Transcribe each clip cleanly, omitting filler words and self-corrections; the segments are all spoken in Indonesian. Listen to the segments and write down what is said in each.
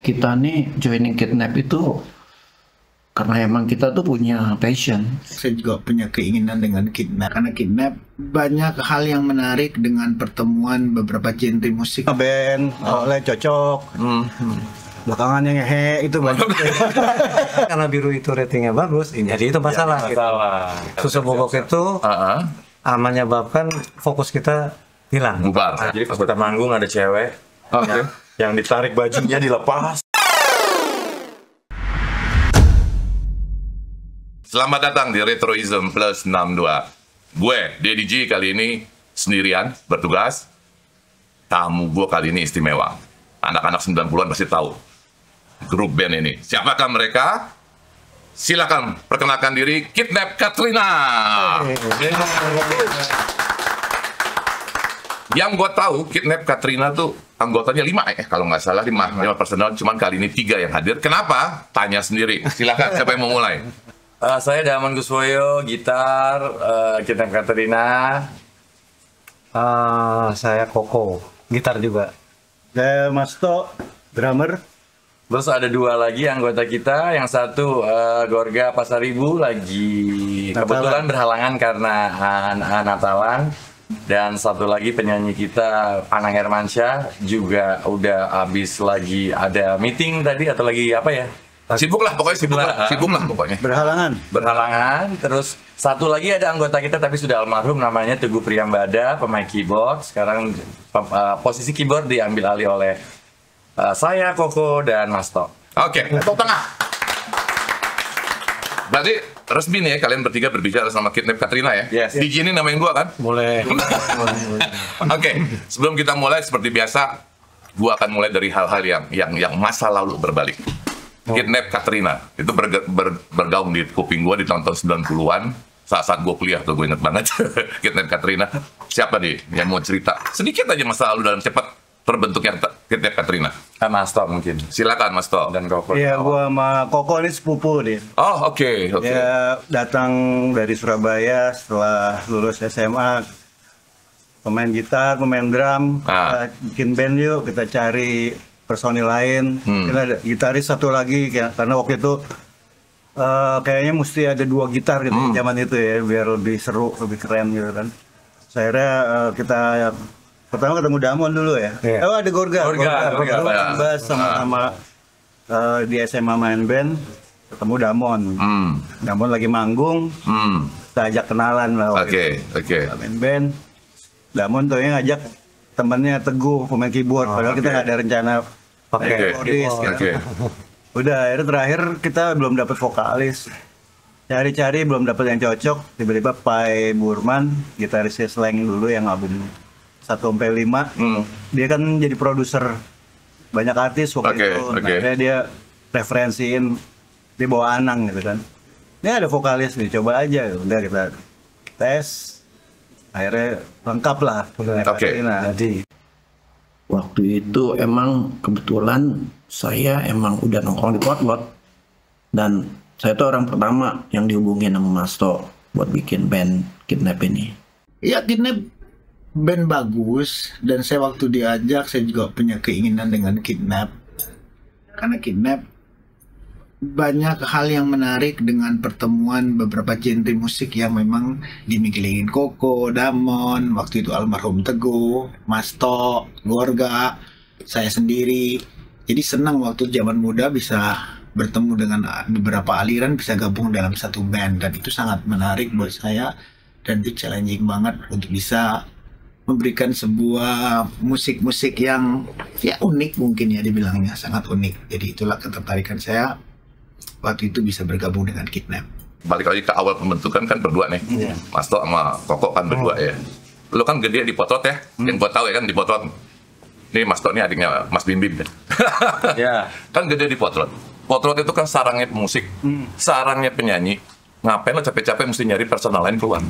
kita nih joining Kidnap itu karena emang kita tuh punya passion. Saya juga punya keinginan dengan Kidnap, karena Kidnap banyak hal yang menarik dengan pertemuan beberapa genre musik. Band, oleh cocok. Belakangannya ngehe itu banyak. Karena biru itu ratingnya bagus, jadi itu masalah. Susu bobok itu menyebabkan fokus kita hilang. Bubar. Jadi pas kita manggung ada cewek yang ditarik bajunya dilepas. Selamat datang di Retroism Plus 62. Gue, Deddy G, kali ini sendirian bertugas. Tamu gue kali ini istimewa. Anak-anak 90-an pasti tahu grup band ini. Siapakah mereka? Silakan perkenalkan diri, Kidnap Katrina. Yang gue tahu, Kidnap Katrina tuh anggotanya 5 kalau nggak salah 5 personal, cuman kali ini 3 yang hadir. Kenapa? Tanya sendiri. Silakan, siapa yang mau mulai? Saya Daman Guswoyo, gitar, Kidnap Katrina. Saya Koko, gitar juga. Saya Masto, drummer. Terus ada 2 lagi anggota kita, yang satu Gorga Pasaribu lagi kebetulan berhalangan karena Natalan. Dan satu lagi penyanyi kita Anang Hermansyah juga udah habis lagi ada meeting tadi atau lagi apa ya? Sibuk lah pokoknya, sibuk lah pokoknya. Berhalangan. Terus satu lagi ada anggota kita tapi sudah almarhum, namanya Teguh Priyambada, pemain keyboard. Sekarang posisi keyboard diambil alih oleh saya, Koko, dan Masto. Oke, tepuk tengah. Berarti resmi nih ya, kalian bertiga berbicara sama Kidnap Katrina ya? Yes. Diizinin namain gua kan? Boleh. Oke, sebelum kita mulai seperti biasa, gua akan mulai dari hal-hal yang masa lalu berbalik. Kidnap Katrina itu bergaung di kuping gua di tahun 90-an. Saat gua kuliah tuh gue inget banget. Kidnap Katrina. Siapa nih yang mau cerita sedikit aja masa lalu dalam cepat terbentuknya Kidnap Katrina? Masto mungkin. Silakan Mas To. Dan Koko. Iya, gua sama Koko ini sepupu dia. Oh, oke. Dia datang dari Surabaya setelah lulus SMA. Pemain gitar, pemain drum. Kita bikin band yuk, kita cari personil lain. Kita ada gitaris satu lagi karena waktu itu kayaknya mesti ada 2 gitar gitu zaman itu ya, biar lebih seru, lebih keren gitu kan. Akhirnya kita pertama ketemu Damon dulu ya. Oh, ada Gorga. Bass sama-sama di SMA main band, ketemu Damon. Damon lagi manggung. Kita ajak kenalan lah. Oke. Main band. Damon tuh yang ngajak temannya Teguh, pemain keyboard. Padahal kita nggak ada rencana pakai keyboardis. Udah, akhirnya terakhir kita belum dapat vokalis. Cari-cari belum dapat yang cocok. Tiba-tiba Pai Burman, gitarisnya Slang dulu yang album 1-5, dia kan jadi produser banyak artis waktu itu. Akhirnya dia referensiin, dia bawa Anang gitu kan. Ini ada vokalis nih, coba aja. Udah kita tes, akhirnya lengkap lah. Jadi waktu itu emang kebetulan saya emang udah nongkrong di Potlot, dan saya tuh orang pertama yang dihubungin sama Masto buat bikin band Kidnap ini. Iya, Kidnap band bagus, dan saya waktu diajak saya juga punya keinginan dengan Kidnap, karena Kidnap banyak hal yang menarik dengan pertemuan beberapa genre musik yang memang dimikirkan Koko, Damon, waktu itu almarhum Teguh, Masto, Gorga, saya sendiri. Jadi senang waktu zaman muda bisa bertemu dengan beberapa aliran, bisa gabung dalam satu band, dan itu sangat menarik buat saya, dan itu challenging banget untuk bisa memberikan sebuah musik-musik yang ya unik, mungkin ya dibilangnya sangat unik. Jadi itulah ketertarikan saya waktu itu bisa bergabung dengan Kidnap. Balik lagi ke awal pembentukan kan berdua nih, Mas To sama Koko kan berdua ya. Lu kan gede di Potlot ya, yang gua tahu ya kan di Potlot. Nih Mas To ini adiknya Mas Bim Bim ya. Kan gede di Potlot. Potlot itu kan sarangnya musik, sarangnya penyanyi. Ngapain lo capek-capek mesti nyari personal lain keluar?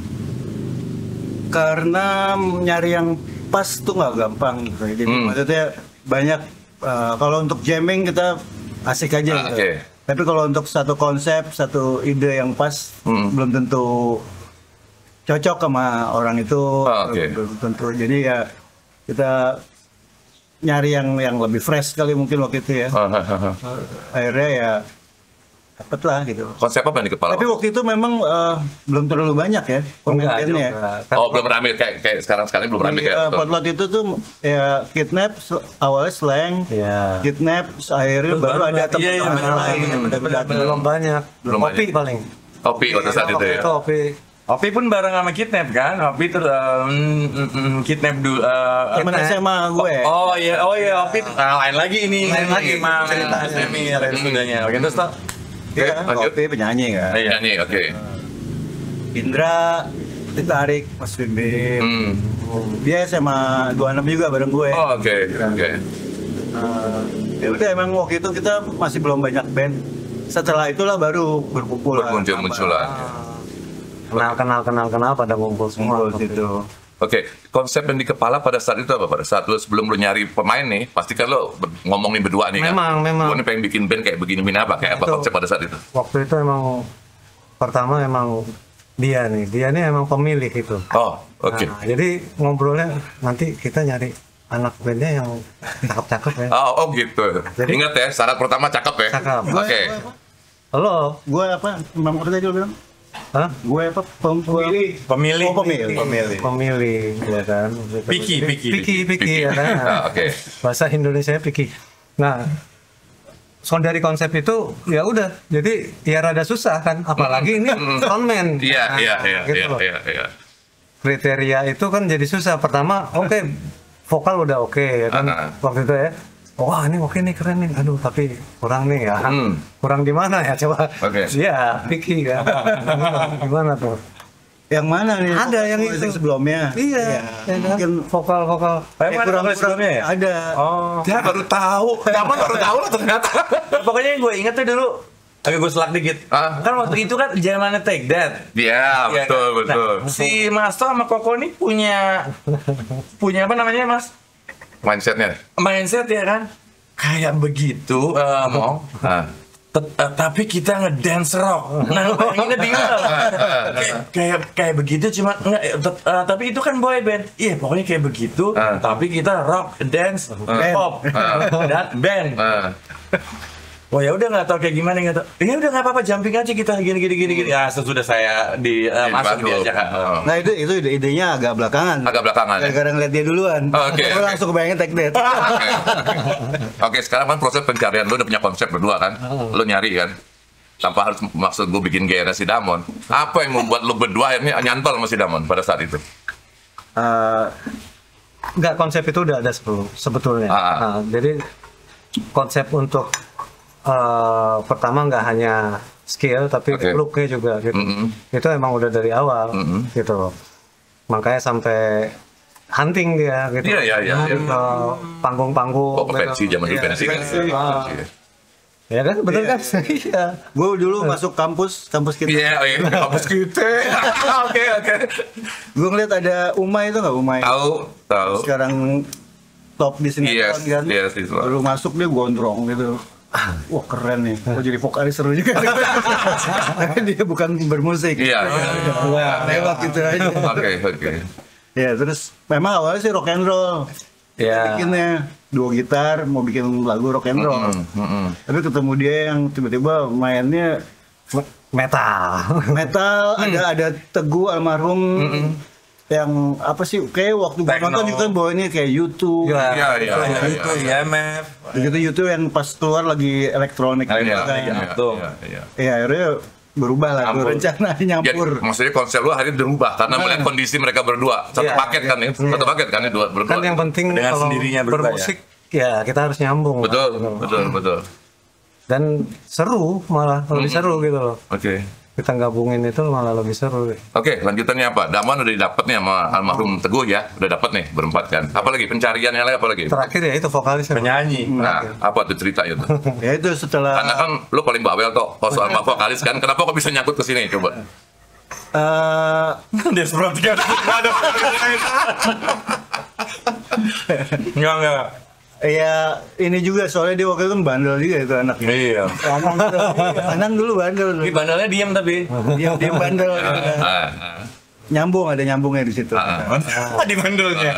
Karena nyari yang pas tuh nggak gampang gitu. Jadi maksudnya banyak, kalau untuk jamming kita asik aja gitu. Tapi kalau untuk satu konsep, satu ide yang pas, belum tentu cocok sama orang itu. Belum tentu. Jadi ya kita nyari yang lebih fresh kali mungkin waktu itu ya. Akhirnya ya dapet lah gitu. Konsep apa yang di kepala? Tapi waktu itu memang belum terlalu banyak ya komentarnya. Oh, belum rame kayak sekarang belum rame kayak. Potlot itu tuh ya kidnap awalnya slang, kidnap akhirnya baru ada teman-teman lain. Belum banyak. Kopi paling. Kopi waktu saat itu ya. Opi pun bareng sama Kidnap kan? Opi terus Kidnap dulu. Temen SMA gue. Oh iya Opi lain lagi ini. Lain lagi ceritanya. Sudahnya. Oke terus toh. Iya, Opi penyanyi kan. Penyanyi, oke. Indra ditarik Mas Bim. Dia SMA 26 juga bareng gue. Oh, oke. Ya udah emang waktu itu kita masih belum banyak band. Setelah itulah baru berkumpulan. Munculan. Kenal pada ngumpul semua gitu. Oke, konsep yang di kepala pada saat itu apa? Pada saat sebelum lu nyari pemain nih, pasti kan lo ngomongin berdua nih kan? Memang. Gue nih pengen bikin band kayak begini apa? Kayak apa konsep pada saat itu? Waktu itu emang pertama emang dia nih emang pemilik itu. Oh, oke. Nah, jadi ngobrolnya nanti kita nyari anak bandnya yang cakep-cakep ya. Oh gitu. Jadi, ingat ya, syarat pertama cakep ya? Cakep. Oke. Halo. Gue apa? Memang tadi lo bilang? Hah? Gue apa? Pemilih ya kan. Piki ya kan. Oke. Bahasa Indonesia Piki. Nah, dari konsep itu ya udah. Jadi ya rada susah kan, apalagi ini frontman. Iya. Kriteria itu kan jadi susah. Pertama, vokal udah oke ya kan. Waktu itu ya. Wah ini oke nih, keren nih. Aduh tapi kurang nih ya. Kurang di mana ya coba? Iya, Piki kan. Gimana tuh? Yang mana nih? Ada yang itu sebelumnya. Iya. Mungkin vokal. Kurang sebelumnya ya? Ada. Oh. Dia baru tahu. Kapan baru tahu lah ternyata. Pokoknya yang gue inget tuh dulu. Agak gue selak dikit. Kan waktu itu kan zamannya Take That. Iya, betul. Nah, si Masto sama Koko nih punya apa namanya Mas? Mindset ya kan? Kayak begitu, tapi kita ngedance rock. Nah, bayanginnya bingung kayak begitu cuma tapi itu kan boy band. Iya, pokoknya kayak begitu, tapi kita rock, dance, pop, dan band. Wah ya udah nggak tahu kayak gimana nggak tahu. Ya udah nggak apa-apa, jumping aja kita gini. Ya sesudah saya masuk diajak. Nah itu idenya agak belakangan. Gara-gara ngeliat dia duluan. Oke. Langsung kebayangin Take That. Oke, sekarang kan proses pencarian lu udah punya konsep berdua kan. Lu nyari kan. Tanpa harus maksud gue bikin gaya si Damon. Apa yang membuat lu berdua akhirnya nyantol sama si Damon pada saat itu? Enggak, konsep itu udah ada sebetulnya. Nah, jadi konsep untuk pertama nggak hanya skill tapi looknya juga gitu. Itu emang udah dari awal gitu. Makanya sampai hunting dia gitu. Iya. Panggung-panggung. Pensi zaman dulu pensi kan. Ya kan, betul kan? Iya. Gue dulu masuk kampus kita. Iya, kampus kita. Oke. Gue ngeliat ada Umay itu nggak Umay? Tahu. Sekarang top di sini kan. Yes. Baru masuk dia gondrong gitu. Wah keren nih, jadi vokalis seru juga. Dia bukan bermusik. Iya. Lewat gitu aja. Oke. Ya terus memang awalnya sih rock and roll. Iya. Bikinnya duo gitar, mau bikin lagu rock and roll. Tapi ketemu dia yang tiba-tiba mainnya metal. Ada Teguh almarhum. Yang apa sih, kayak waktu gue nonton juga kan bawanya kayak YouTube. Iya, MF. Begitu YouTube yang pas keluar lagi elektronik. Iya. Akhirnya berubah lah tuh rencananya nyampur. Ya, maksudnya konsep lu akhirnya berubah karena melihat kondisi mereka berdua. Satu paket kan ya? Satu paket kan ya, berdua. Kan yang penting dengan kalau sendirinya bermusik ya kita harus nyambung. Betul. Dan seru, malah lebih seru gitu loh. Oke. Kita gabungin itu malah lebih seru. Oke, lanjutannya apa? Damon udah dapet nih sama almarhum Teguh ya, udah dapet nih berempat kan. Apa lagi pencariannya lagi apa lagi? Terakhir ya itu vokalis penyanyi. Nah, apa tuh ceritanya tuh? Ya itu setelah. Karena kan lu paling bawel toh, kalau soal vokalis kan. Kenapa kok bisa nyangkut ke sini coba? Desperate kan? Enggak. Ya ini juga soalnya dia waktu itu kan bandel juga itu anaknya. Iya. Anang dulu bandel. Tapi bandelnya diam tapi. Diam bandel. Nyambung, ada nyambungnya di situ. Di bandelnya.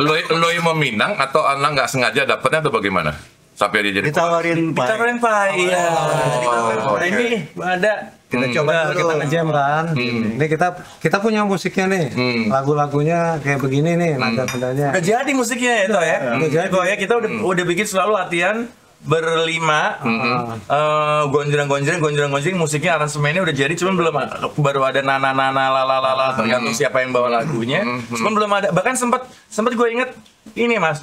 Lo yang meminang atau Anang nggak sengaja dapetnya atau bagaimana? Sampai dia jadi Ditawarin Pak, iya. Ini ada. Kita coba dulu. Kita ngejam kan. Ini kita punya musiknya nih. Lagu-lagunya kayak begini nih, nada-nadanya. Udah jadi musiknya itu ya. Udah ya, kita udah bikin selalu latihan berlima, gonjreng musiknya, aransemennya udah jadi, cuman belum baru ada nana lalala, tergantung siapa yang bawa lagunya. Cuman belum ada, bahkan sempat gue inget ini Mas,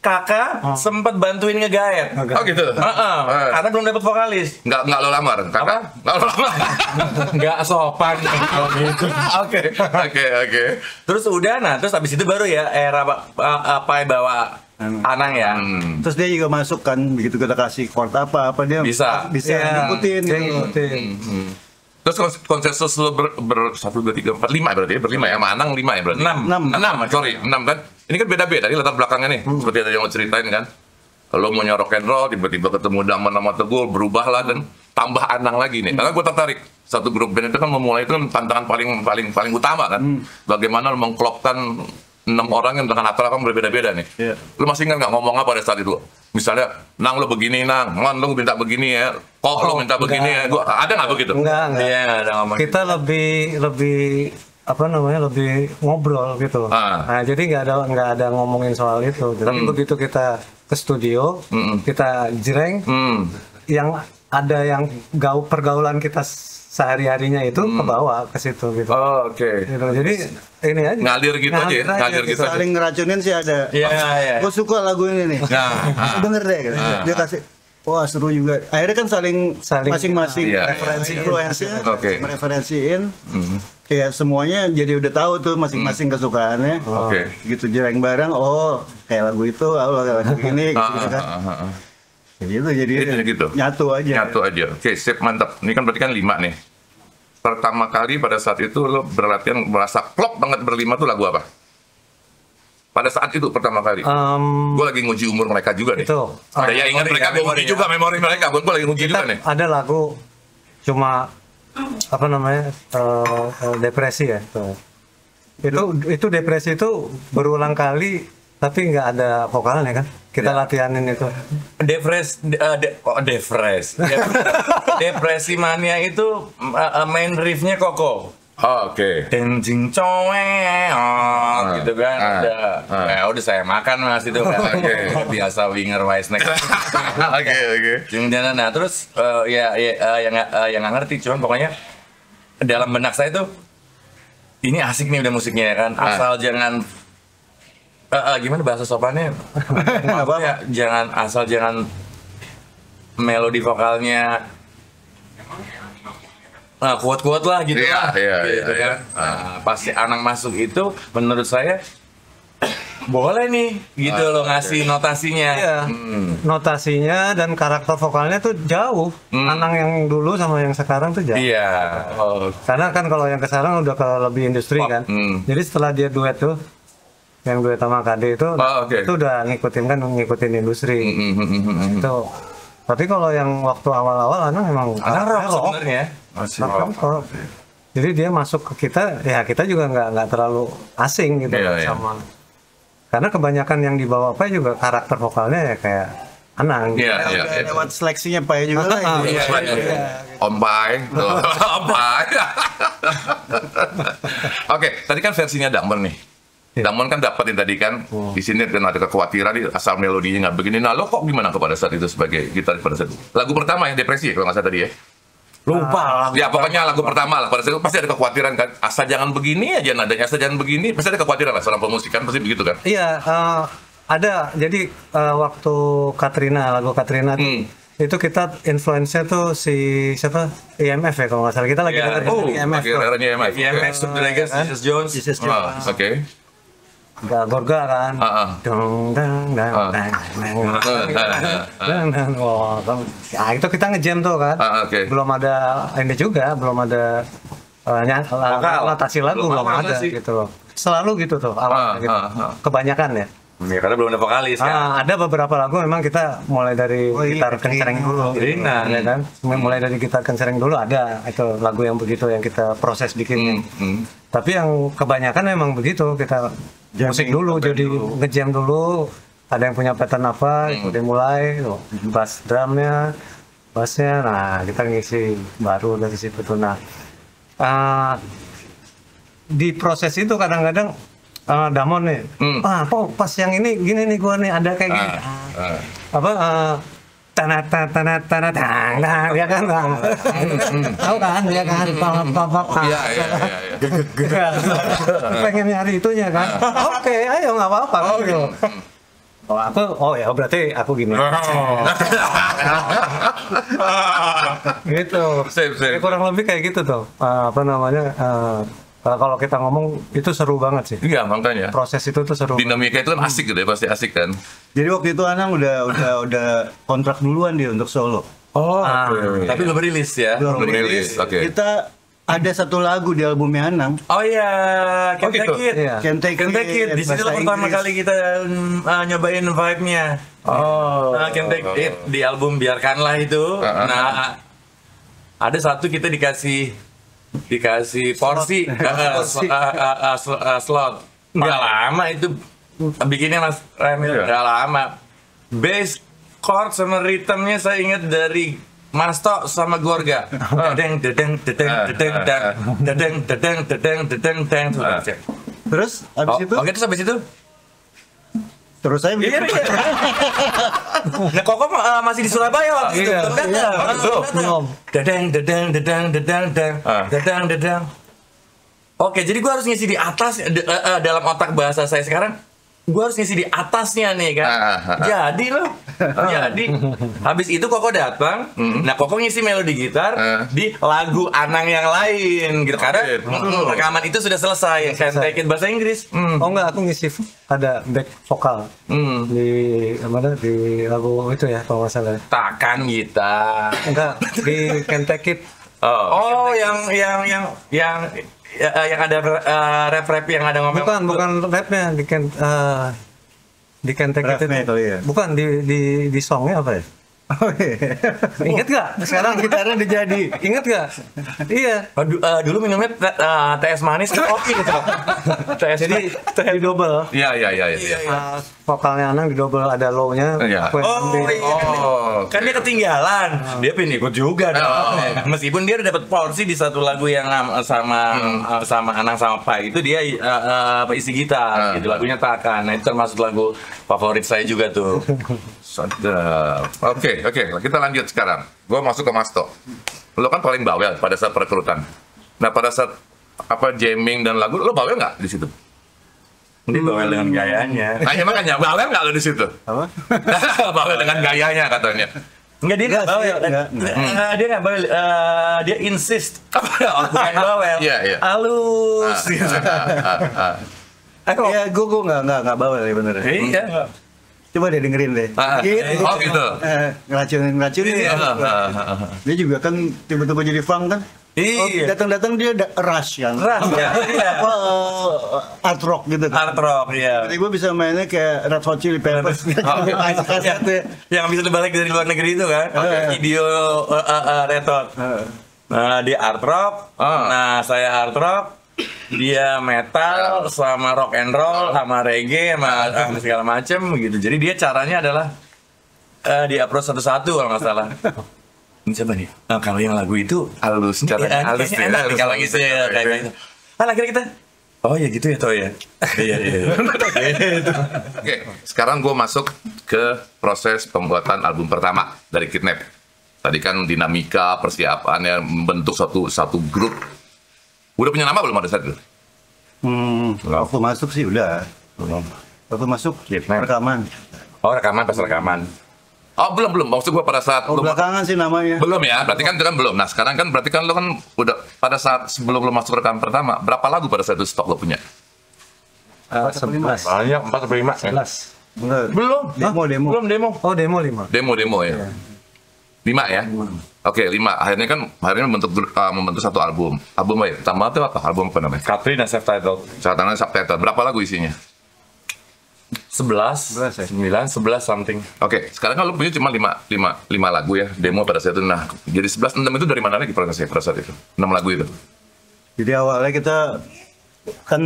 kakak sempat bantuin ngegaet. Oh gitu. Karena belum dapat vokalis. Nggak lo lamar, kakak? Nggak lo lamar. Nggak sopan kalau gitu. Oke. Terus udah, terus habis itu baru ya era bawa Anang ya. Terus dia juga masuk kan, begitu kita kasih chord apa dia bisa ngikutin. Terus konsensus lo ber 1, 2, 3, 4, 5 berarti ya? Berlima ya? Sama Anang 5 ya berarti? 6 kan? Ini kan beda-beda nih latar belakangnya nih. Seperti yang lo ceritain kan. Lo mau rock and roll, tiba-tiba ketemu Daman sama Teguh, berubah lah dan tambah Anang lagi nih. Karena gue tertarik. Satu grup band itu kan memulai itu kan tantangan paling utama kan. Bagaimana lo mengklopkan 6 orang yang dengan latar belakang berbeda-beda nih. Lo masih ingat nggak ngomong apa pada saat itu? Misalnya, Nang lo begini, Nang lo minta begini ya, Kok lo minta begini ya, ada nggak begitu? Enggak. Iya, ada ngomong. Kita lebih ngobrol gitu. Nah, jadi nggak ada ngomongin soal itu. Tapi begitu kita ke studio, kita jreng, yang ada yang pergaulan kita sehari-harinya itu ke bawah ke situ gitu. Oh, oke. Gitu. Jadi ini aja. Ngalir gitu aja. Saling ngeracunin sih ada. Iya. Gue suka lagu ini nih. Denger deh. Dia kasih. Wah seru juga. Akhirnya kan saling masing-masing referensi influencer, mereferensiin. Kayak semuanya jadi udah tahu tuh masing-masing kesukaannya. Gitu jreng bareng. Oh kayak lagu itu, kayak lagu ini. Gitu kan. Gitu jadi gitu. Nyatu aja. Oke, sip, mantap. Ini kan berarti kan 5 nih. Pertama kali pada saat itu lo berlatihan merasa klop banget berlima tuh lagu apa? Pada saat itu pertama kali. Gue lagi nguji umur mereka juga nih. Itu. Saya ingat mereka, gue nguji juga memori mereka. Gue lagi nguji juga nih. Ada lagu cuma depresi ya. Itu depresi itu berulang kali tapi nggak ada vokalnya kan. Kita latihanin itu. Depresi Mania itu main riffnya Koko. Oke. Tenjing coe, gitu kan. Udah saya makan Mas itu kan. Biasa winger wise neck. Oke. Nah terus yang nggak ngerti, cuman pokoknya dalam benak saya tuh ini asik nih udah musiknya ya kan. Asal jangan gimana bahasa sopannya? Jangan melodi vokalnya kuat-kuat lah gitu. Gitu kan. Pasti Anang masuk itu menurut saya boleh nih gitu loh ngasih notasinya. Notasinya dan karakter vokalnya tuh jauh. Anang yang dulu sama yang sekarang tuh jauh. Karena kan kalau yang sekarang udah ke lebih industri kan. Jadi setelah dia duet tuh yang duet sama KD itu itu udah ngikutin industri. Itu. Tapi kalau yang waktu awal-awal Anang emang rock sebenarnya. Rock. Jadi dia masuk ke kita, ya kita juga nggak terlalu asing gitu sama. Karena kebanyakan yang dibawa Pai juga karakter vokalnya ya kayak Anang. Lewat seleksinya Pai juga lah. Om Pai. Oke, tadi kan versinya Damon nih. Damon kan dapetin tadi kan, di sini kan ada kekhawatiran asal melodinya nggak begini. Nah lo kok gimana pada saat itu sebagai gitaris pada saat itu? Lagu pertama yang depresi ya kalau nggak salah tadi ya? Lupa ya pokoknya lagu pertama lah, pada saat itu pasti ada kekhawatiran kan, asal jangan begini aja nadanya, asal jangan begini, pasti ada kekhawatiran lah seorang pemusik kan, pasti begitu kan? Iya, ada. Jadi waktu lagu Katrina itu kita influence-nya tuh si siapa? IMF ya kalau nggak salah, kita lagi dengerin IMF Subdragons, Jesus Jones. Oke. Gorga kan. Itu kita ngejam tuh kan. Belum ada ini juga, belum ada notasi lagu belum ada gitu. Selalu gitu tuh awalnya gitu. Kebanyakan ya. Ya karena belum ada vokalis kan. Ada beberapa lagu memang kita mulai dari gitar kencereng dulu. Ya kan? Mulai dari gitar kencereng dulu ada itu lagu yang begitu yang kita proses bikinnya. Tapi yang kebanyakan memang begitu kita musik dulu, jadi ngejam dulu. Ada yang punya pattern apa, udah mulai, bass drumnya, bassnya, nah kita ngisi baru dari situ tuh. Nah, di proses itu kadang-kadang Damon nih, kok pas yang ini gini nih gua nih ada kayak gini, apa tanah ya kan, tahu kan ya kan, pengen nyari itunya kan, oke ayo nggak apa-apa gitu. Ya berarti aku gini. Gitu. Kurang lebih kayak gitu tuh. Apa namanya? Kalau kita ngomong itu seru banget sih. Iya, makanya. Proses itu tuh seru. Dinamika itu kan asik gitu ya, pasti asik kan. Jadi waktu itu Anang udah kontrak duluan dia untuk solo. Tapi belum rilis ya. Belum rilis. Oke. Kita ada satu lagu di albumnya Anang. Oh iya, Can't Take It. Can't Take It. Di situ pertama kali kita nyobain vibe-nya. Can't Take It di album Biarkanlah itu. Nah, ada satu kita dikasih porsi slot. Nggak lama itu bikinnya Mas Remil, nggak lama. Bass, chord sama rhythmnya saya ingat dari Masto sama Gorga. Terus habis itu? Oke, terus habis itu? Terus saya Iya. Nah, Koko masih di Surabaya waktu itu. Dadang. Oke, jadi gue harus ngisi di atas dalam otak bahasa saya sekarang. Gue harus ngisi di atasnya nih kan. Jadi loh. Jadi habis itu Koko datang. Nah, Koko ngisi melodi gitar di lagu Anang yang lain gitu. Karena rekaman itu sudah selesai. Can't Take It bahasa Inggris. Oh enggak, aku ngisi ada back vokal di mana di lagu itu ya kalau nggak salah. Takkan gitar. Enggak, di Can't Take It. Yang ada rap yang ada ngomong. Bukan rapnya di Can't Take It itu. Bukan di songnya apa ya? Ingat gak? Sekarang gitarnya udah jadi. Ingat gak? Iya. Dulu minumnya TS manis kan kopi gitu. Jadi di double. Iya. Vokalnya Anang di double, ada low-nya. Iya. Kan dia ketinggalan. Dia pengen ikut juga dong. Meskipun dia udah dapat porsi di satu lagu yang sama Anang sama Pai itu dia isi gitar. Gitu lagunya Takkan. Nah itu termasuk lagu favorit saya juga tuh. Oke, kita lanjut sekarang. Gue masuk ke Masto. Lo kan paling bawel pada saat perekrutan. Nah, pada saat jamming dan lagu, lo bawel nggak di situ? Dia bawel dengan gayanya. Nah, ya makanya bawel nggak lo di situ? Apa? Bawel dengan gayanya katanya. Enggak, dia nggak bawel. Dia nggak bawel. Dia insist. Bukan bawel. Iya. Halus. Ya, gue nggak bawel ya bener. Iya. Coba deh dengerin deh. Gitu. Ngeracunin. Dia juga kan tiba-tiba jadi funk kan. Iya. Datang-datang dia rush kan. Iya. Art rock gitu kan. Art rock, iya. Jadi gue bisa mainnya kayak Red Hot Chili Peppers. Yang bisa dibalik dari luar negeri itu kan. Video Red Hot. Nah, dia art rock. Nah, saya art rock. Dia metal sama rock and roll sama reggae sama segala macem gitu. Jadi dia caranya adalah di approach satu-satu kalau nggak salah. Ini siapa nih? Nah, kalau yang lagu itu Halus, caranya halus. Enak kalau gitu ya kayak gitu. Akhirnya kita oh ya gitu ya toh ya. Iya. Oke, sekarang gue masuk ke proses pembuatan album pertama dari Kidnap. Tadi kan dinamika persiapannya membentuk satu grup. Udah punya nama belum pada saat itu? Waktu masuk sih udah. Waktu masuk rekaman. Oh rekaman pas rekaman. Oh belum. Maksud gue pada saat belakangan sih namanya. Belum ya, berarti kan belum. Nah sekarang kan berarti kan lo kan udah pada saat sebelum lo masuk rekaman pertama, berapa lagu pada saat itu stok lo punya? 11. Banyak 4 sampai 5. 11. Belum. Demo. Belum demo. Oh demo 5. Demo ya. 5 ya? Oke, 5. Akhirnya membentuk satu album. Album apa ya? Pertama itu apa? Album apa namanya? Katrina self-titled. Subtitle. Berapa lagu isinya? 11 something. Oke, sekarang kan lu punya cuma 5 lagu ya, demo pada saat itu. Nah, jadi 11, 6 itu dari mana lagi prosesnya pada saat itu? 6 lagu itu? Jadi awalnya kita kan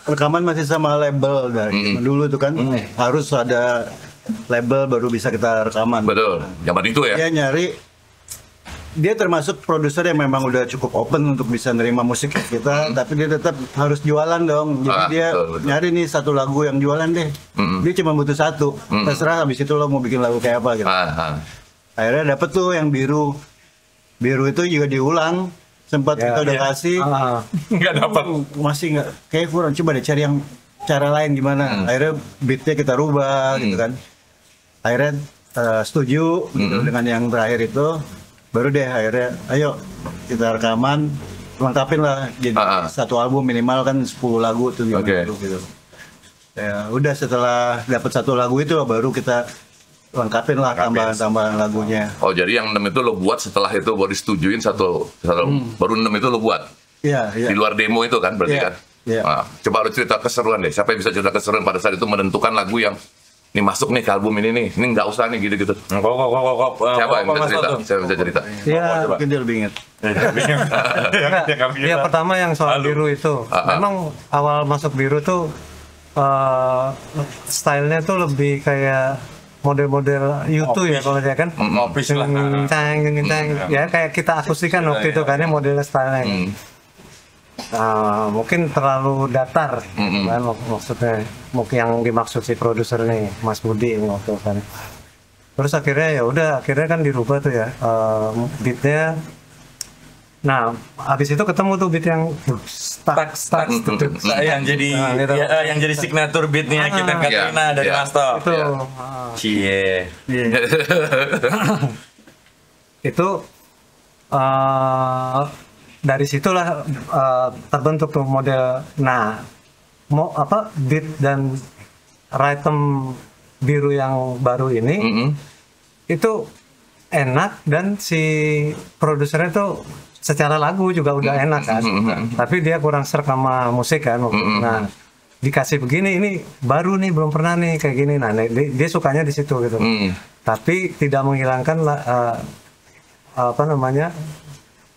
rekaman masih sama label dari dulu tuh kan, harus ada label baru bisa kita rekaman. Betul, zaman itu ya. Dia nyari, dia termasuk produser yang memang udah cukup open untuk bisa nerima musik kita, tapi dia tetap harus jualan dong. Jadi dia betul. nyari nih satu lagu yang jualan deh. Dia cuma butuh satu. Terserah habis itu lo mau bikin lagu kayak apa gitu. Akhirnya dapet tuh yang biru. Biru itu juga diulang. Sempat kita udah kasih. Nggak dapat. Masih nggak, kayak kurang. Coba deh cari yang cara lain gimana. Akhirnya beatnya kita rubah gitu kan. Akhirnya setuju gitu, dengan yang terakhir itu. Baru deh akhirnya, ayo kita rekaman, lengkapin lah. Jadi satu album minimal kan 10 lagu tuh gitu. Ya udah setelah dapat satu lagu itu baru kita lengkapin lah tambahan-tambahan lagunya. Oh, jadi yang 6 itu lo buat setelah itu baru disetujuin satu baru 6 itu lo buat. Iya. Di luar demo itu kan berarti kan. Nah, coba lo cerita keseruan deh. Siapa yang bisa cerita keseruan pada saat itu menentukan lagu yang ini masuk nih ke album ini nggak usah nih gitu-gitu. Siapa yang bisa cerita? Saya bisa cerita. Iya, mungkin dia lebih ingat. Ya pertama yang soal biru itu. Memang awal masuk biru tuh stylenya tuh lebih kayak model-model YouTube ya kalau dia kan. Ya kayak kita akustikan waktu itu karena modelnya stylenya. Mungkin terlalu datar kan maksudnya, mungkin yang dimaksud si produser nih Mas Budi waktu kan. Terus akhirnya kan dirubah tuh ya beatnya. Nah habis itu ketemu tuh beat yang stuck yang jadi yang jadi signature beatnya kita Katrina dari Masto. Cie. Itu dari situlah terbentuk tuh model. Nah, beat dan rhythm biru yang baru ini itu enak, dan si produsernya tuh secara lagu juga udah enak kan. Tapi dia kurang serk sama musik kan. Nah, dikasih begini, ini baru nih, belum pernah nih kayak gini. Nah, dia sukanya di situ gitu. Tapi tidak menghilangkan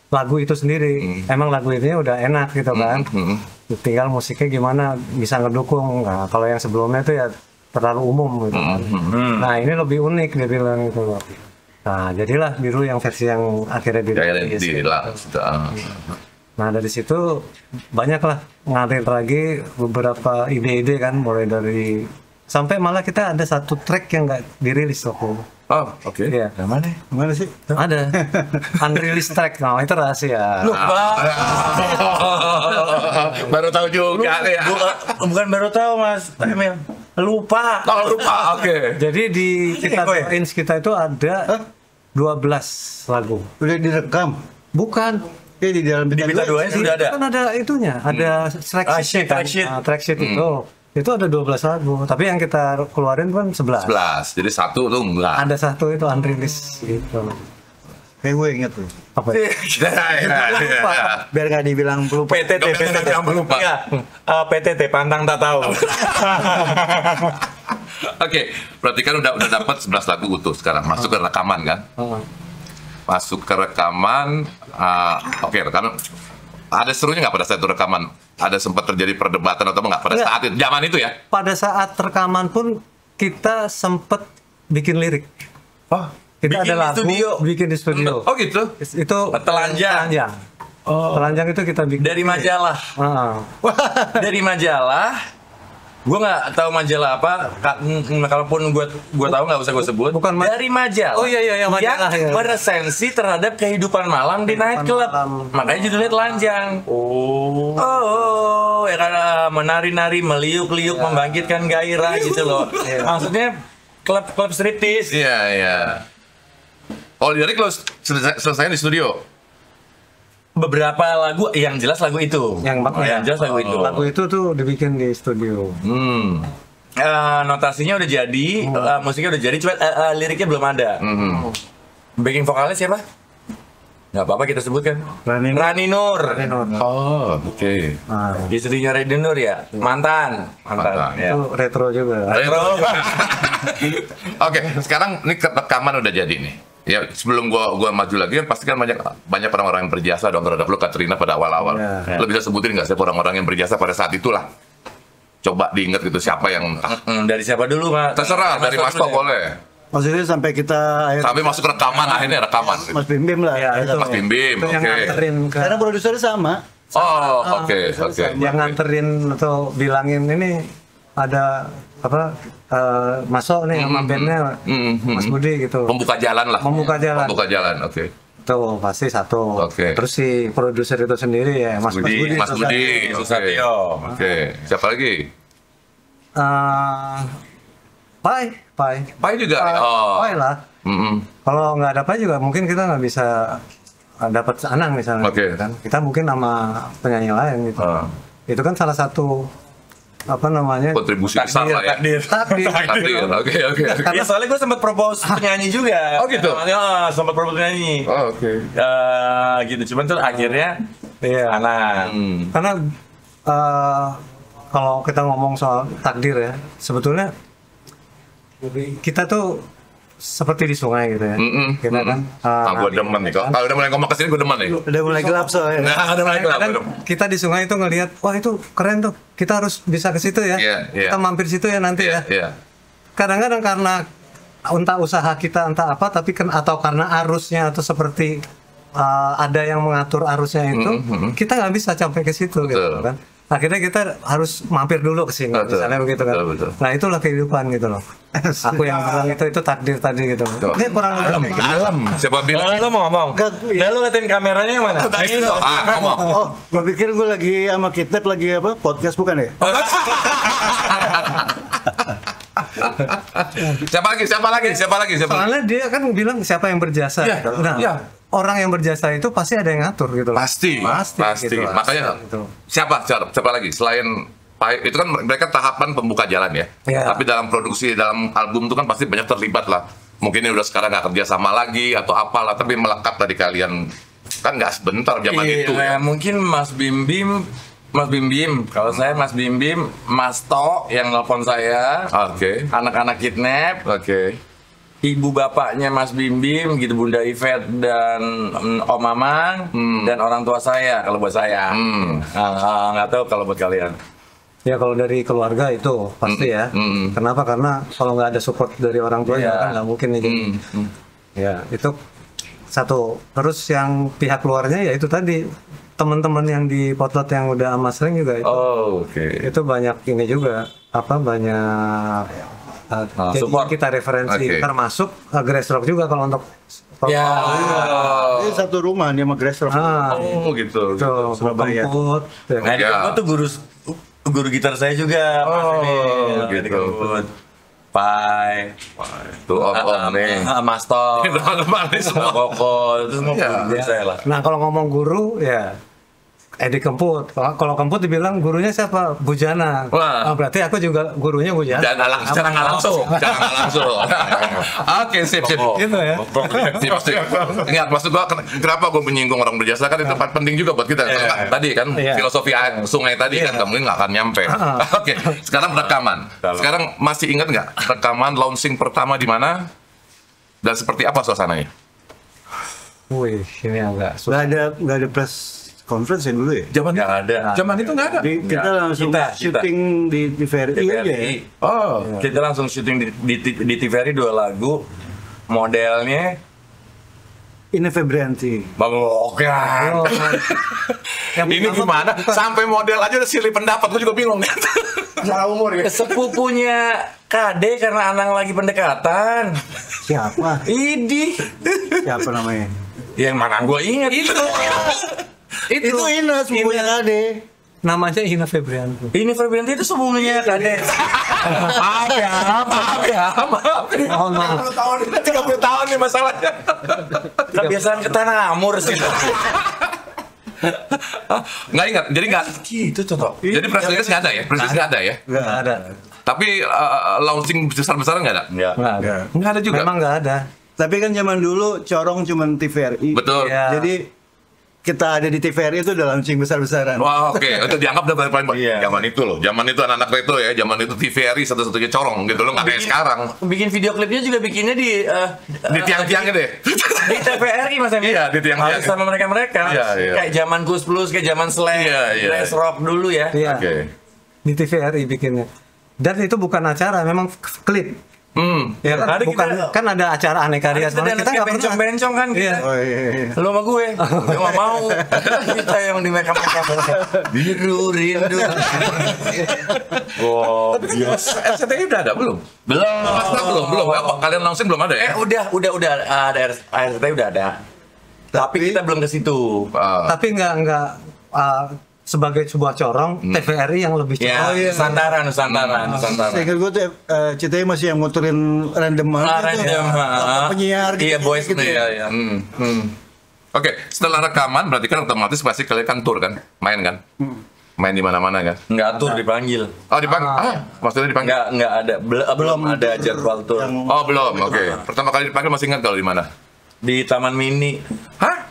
lagu itu sendiri. Emang lagu ini udah enak gitu kan. Tinggal musiknya gimana bisa ngedukung. Nah, kalau yang sebelumnya itu ya terlalu umum gitu kan. Nah, ini lebih unik dia bilang gitu loh. Nah, jadilah biru yang versi yang akhirnya dirilis. Nah, dari situ banyaklah ngalir lagi beberapa ide-ide kan, mulai dari sampai malah kita ada satu track yang nggak dirilis waktu. Oh, oke. Iya. Mana sih? Ada unreleased track. Nah, itu rahasia. Baru tahu juga ya. Bukan baru tahu Mas Emil. Lupa. Oke. Jadi di kita itu ada 12 lagu. Udah direkam? Bukan. Di dalam Bita 2 sudah ada. Kan ada itunya, ada track sheet. Track sheet itu ada 12 lagu, tapi yang kita keluarin kan 11. Jadi satu tuh enggak. Ada satu itu unreleased gitu. Kayak gue inget tuh. Apa? Biar nggak dibilang pelupa. PTT PTT pantang tak tahu. Oke, berarti kan udah dapat 11 lagu utuh sekarang. Masuk ke rekaman kan? Masuk ke rekaman. Rekaman. Ada serunya nggak pada saat itu rekaman? Ada sempat terjadi perdebatan atau nggak pada saat itu? Zaman itu ya? Pada saat rekaman pun kita sempat bikin lirik. Kita bikin ada lagu, bikin di studio. Oh gitu? Itu telanjang. Telanjang itu kita bikin dari majalah. Dari majalah. Gue nggak tahu majalah apa. Kalaupun gue tahu nggak usah gue sebut. Bukan dari majalah. Oh iya majalah. Yang meresensi terhadap kehidupan malam di nightclub. Makanya judulnya telanjang. Ya karena menari-nari, meliuk-liuk, membangkitkan gairah gitu loh. Maksudnya klub striptease. Iya. Oh, jadi kalau selesai di studio. Beberapa lagu, yang jelas lagu itu. Yang jelas lagu itu. Lagu itu tuh dibikin di studio. Notasinya udah jadi, musiknya udah jadi, cuma liriknya belum ada. Backing vokalnya siapa? Nggak apa-apa kita sebutkan. Rani Nur. Oh, oke. Istrinya Rani Nur ya? Mantan. Ya. Itu retro juga. Oke, sekarang ini rekaman udah jadi nih. Ya, sebelum gua maju lagi kan pasti kan banyak orang-orang yang berjasa dong terhadap lo Katrina pada awal-awal. Lo bisa sebutin nggak sih orang-orang yang berjasa pada saat itulah? coba diingat gitu siapa yang entah. Dari siapa dulu, Mas? Terserah, dari Mas Tok boleh. Maksudnya sampai kita Sampai masuk rekaman, akhirnya rekaman. Mas Bim Bim lah. Ya, itu. Mas Bim Bim, Itu yang oke. nganterin ke, Karena produsernya sama. Oh, oke. yang nganterin atau bilangin ini ada apa masuk nih sama bandnya Mas Budi gitu. Membuka jalan lah. Membuka jalan. Membuka jalan, oke. Itu pasti satu. Oke. Terus si produser itu sendiri ya Mas Budi. Mas Budi, Susatyo. Oke. Siapa lagi? Pai juga. Oh. Pai lah. Kalau nggak ada Pai juga mungkin kita nggak bisa dapat Anang misalnya. Oke. Gitu kan. Kita mungkin sama penyanyi lain gitu. Itu kan salah satu apa namanya Kontribusi besar lah ya. Takdir. Oke. Ya soalnya gue sempat propose penyanyi juga. Oh gitu? Ya, sempat propose penyanyi. Oh, oke. Gitu, cuman tuh akhirnya Anang. Karena kalau kita ngomong soal takdir ya, sebetulnya kita tuh seperti di sungai gitu ya. Kita kan Gue demen nih. Kalau udah mulai ngomong kesini gue demen nih. Udah mulai gelap soalnya. Nah, udah mulai gelap. kadang kita di sungai itu ngelihat, wah itu keren tuh, kita harus bisa ke situ ya. Kita mampir situ ya nanti ya. Kadang-kadang karena entah usaha kita entah apa, tapi atau karena arusnya atau seperti ada yang mengatur arusnya itu, kita nggak bisa sampai ke situ gitu kan. Akhirnya kita harus mampir dulu ke sini, misalnya begitu kan. Betul. Nah itulah kehidupan gitu loh. Aku yang bilang itu takdir tadi gitu. Ini kurang lebih. Alam. Siapa bilang? Lo mau ngomong? Nah, lo liatin kameranya yang mana? Ngomong. Oh, gue pikir gue lagi sama Kidnap lagi apa? Podcast bukan ya? Siapa lagi? Soalnya dia kan bilang siapa yang berjasa. Nah, orang yang berjasa itu pasti ada yang ngatur gitu. Pasti. Gitu, Makanya gitu. siapa lagi selain Pai? Itu kan mereka tahapan pembuka jalan ya. Tapi dalam produksi, dalam album itu kan pasti banyak terlibat lah. Mungkin ini udah sekarang nggak kerja sama lagi atau apalah, tapi melekat dari kalian kan nggak sebentar zaman itu ya. Mungkin Mas Bim Bim, kalau saya Mas Bim Bim, Mas Tok yang nelpon saya, anak-anak Kidnap, ibu bapaknya Mas Bim Bim, gitu Bunda Yvette dan Om Mamang, dan orang tua saya kalau buat saya. Nggak tahu kalau buat kalian. Ya kalau dari keluarga itu pasti ya. Kenapa? Karena kalau nggak ada support dari orang tua ya kan nggak mungkin nih. Ya itu satu. Terus yang pihak luarnya ya itu tadi teman-teman yang di Potlot yang udah sama sering juga itu. Itu banyak ini juga banyak support kita referensi termasuk Grass Rock juga kalau untuk Ini satu rumah dia sama Grass Rock. Gitu. Surabaya. Nah, itu guru gitar saya juga. Gitu. Pai. Tuh om nih. Mas Tok. Semua. Pokok itu semua guru saya lah. Nah kalau ngomong guru ya Edi Kemput. Kalau Kemput dibilang gurunya siapa? Bujana. Berarti aku juga gurunya Bujana. Dan secara nggak langsung. Oke, sip. Gitu ya. Sip. Ingat, maksud gua kenapa gua menyinggung orang berjasa kan itu penting juga buat kita. Tadi kan filosofi sungai tadi kan mungkin nggak akan nyampe. Oke, sekarang rekaman. Sekarang masih ingat nggak rekaman launching pertama di mana dan seperti apa suasananya? Wih, ini agak susah. Nggak ada press conference dulu ya? Nggak ada. Zaman itu nggak ada. Kita langsung syuting di TVRI aja ya? Kita langsung syuting di TVRI 2 lagu. Modelnya Ine Febrianti. Ini gimana? Sampai model aja udah silih pendapat, gue juga bingung. Salah umur ya? Sepupunya KD karena Anang lagi pendekatan. Siapa? Idi. Siapa namanya? Yang mana gue ingat Itu Ina, sepupunya Kade. namanya Ina Febrianti. Ini Febrianti itu sepupunya Kade. Maaf ya. Oh, maaf. 30 tahun nih masalahnya. Kebiasaan ke Tanah Amur sih. Nggak ingat, jadi nggak Gitu contoh. jadi press release nggak ada ya? Press release nggak ada ya? Nggak ada. Tapi launching besar-besaran nggak ada? Nggak ada juga? Memang nggak ada. Tapi kan zaman dulu corong cuman TVRI. Betul. Ya. Jadi kita ada di TVRI itu udah launching besar-besaran. Wah, oke. Itu dianggap udah paling zaman itu loh. Zaman itu anak-anak retro ya. Zaman itu TVRI satu-satunya corong gitu loh. Nggak kayak sekarang. Bikin video klipnya juga bikinnya di tiang-tiangnya deh. Di TVRI Mas Emil. Iya, di tiang-tiang. Sama mereka. Iya. Kayak zaman Gus Plus, kayak zaman Slang, Iya. Grass Rock dulu ya. Iya. Oke. di TVRI bikinnya. Dan itu bukan acara, memang klip. Ya kan? Bukan kan ada acara aneka karya kita nggak bencong-bencong kan gitu. Iya. Lu sama gue nggak mau. Kita yang di make up biru rindu. Wow, RCTI udah ada belum? Belum. Kalian langsung belum ada ya? Udah ada RCTI udah ada. Tapi kita belum ke situ. Tapi nggak sebagai sebuah corong TVRI yang lebih corong. Nusantara. Saya ingat gue tuh CTI masih yang muterin random penyiar gitu. Iya, boys gitu ya. Oke, setelah rekaman berarti kan otomatis pasti kalian kan tour kan? Main kan? Main di mana-mana kan? Nggak tur, dipanggil. Oh, dipanggil. Maksudnya dipanggil? Nggak ada. Belum ada jadwal tur. Oh, belum. Oke. Pertama kali dipanggil masih ingat kalau di mana? Di Taman Mini. Hah?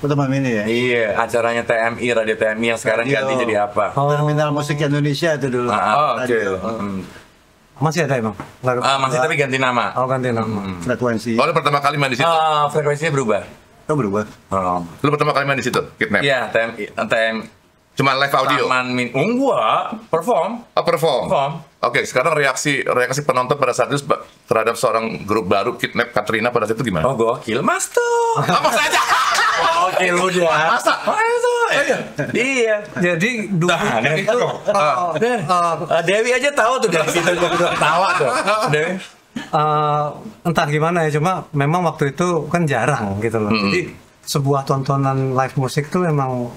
Pertama ini ya. Iya, acaranya TMI, Radio TMI yang sekarang ganti jadi apa? Terminal Musik Indonesia itu dulu. Oke. Masih ada emang? Masih tapi ganti nama. Oh, ganti nama. Frekuensi. Oh, lu pertama kali main di situ? Frekuensinya berubah. Oh, berubah. Lu pertama kali main di situ? Kidnap? Iya, TMI. Cuma live audio? Enggak, perform. Oh, perform. Oke, sekarang reaksi penonton pada saat itu terhadap seorang grup baru Kidnap Katrina pada saat itu gimana? Oh, gokil. Mas tuh. Apa saja? Gokil udah. Masa? Iya. Jadi dulu itu Dewi aja tahu tuh dari situ gue ketawa tuh. Dewi. Entah gimana ya, cuma memang waktu itu kan jarang gitu loh. Jadi sebuah tontonan live musik tuh memang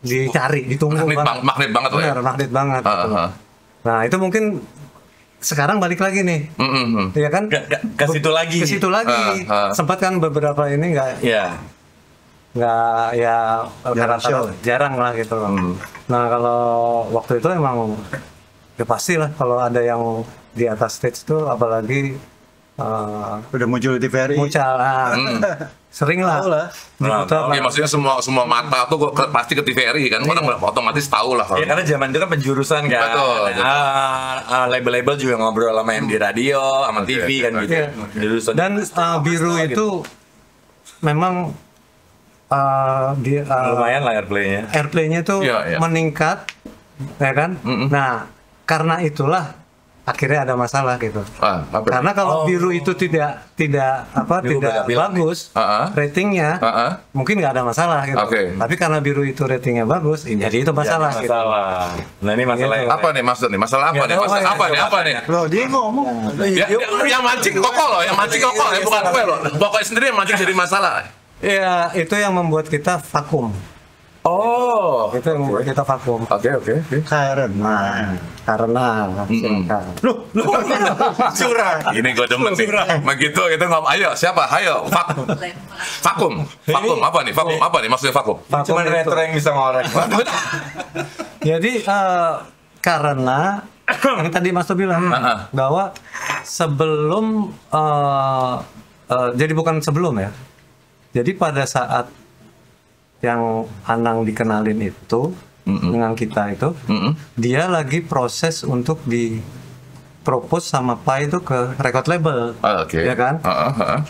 dicari, ditunggu magnet banget loh ya. Magnet banget. Gitu. Nah, itu mungkin sekarang balik lagi nih. Iya kan? Ke situ lagi. Ke situ lagi. Sempat kan beberapa ini nggak ya rata-rata jarang lah gitu loh. Nah, kalau waktu itu emang ya pasti lah kalau ada yang di atas stage tuh, apalagi udah muncul di TVRI. Sering lah. Ya, maksudnya semua mata tuh pasti ke TVRI kan, orang otomatis tahu lah. Ya karena zaman itu kan penjurusan kan. Betul. Label-label juga ngobrol sama yang di radio, sama TV kan gitu. Dan Biru itu memang lumayan lah airplay-nya. Airplay-nya itu meningkat, ya kan? Nah, karena itulah akhirnya ada masalah gitu. Karena kalau Biru itu tidak bagus ratingnya, mungkin nggak ada masalah gitu. Tapi karena Biru itu ratingnya bagus, jadi itu masalah. Gitu. Nah, ini masalahnya apa nih maksudnya? Masalah apa nih? Apa nih? Loh, dia ngomong. Yang mancing Koko loh, ya bukan gue loh. Pokoknya sendiri yang mancing jadi masalah. Iya, itu yang membuat kita vakum. Oh, itu yang membuat kita vakum. Oke. Karena Loh, curang. Ini gue demen nih. Begitu itu ngomong, ayo siapa? Ayo, vakum apa nih? Vakum apa nih maksudnya vakum? Cuma retro yang bisa ngorek. Jadi karena yang tadi Mas Toh bilang bahwa sebelum jadi bukan sebelum ya. Jadi pada saat yang Anang dikenalin itu dengan kita itu, dia lagi proses untuk di-propose sama Pai itu ke record label, ya kan?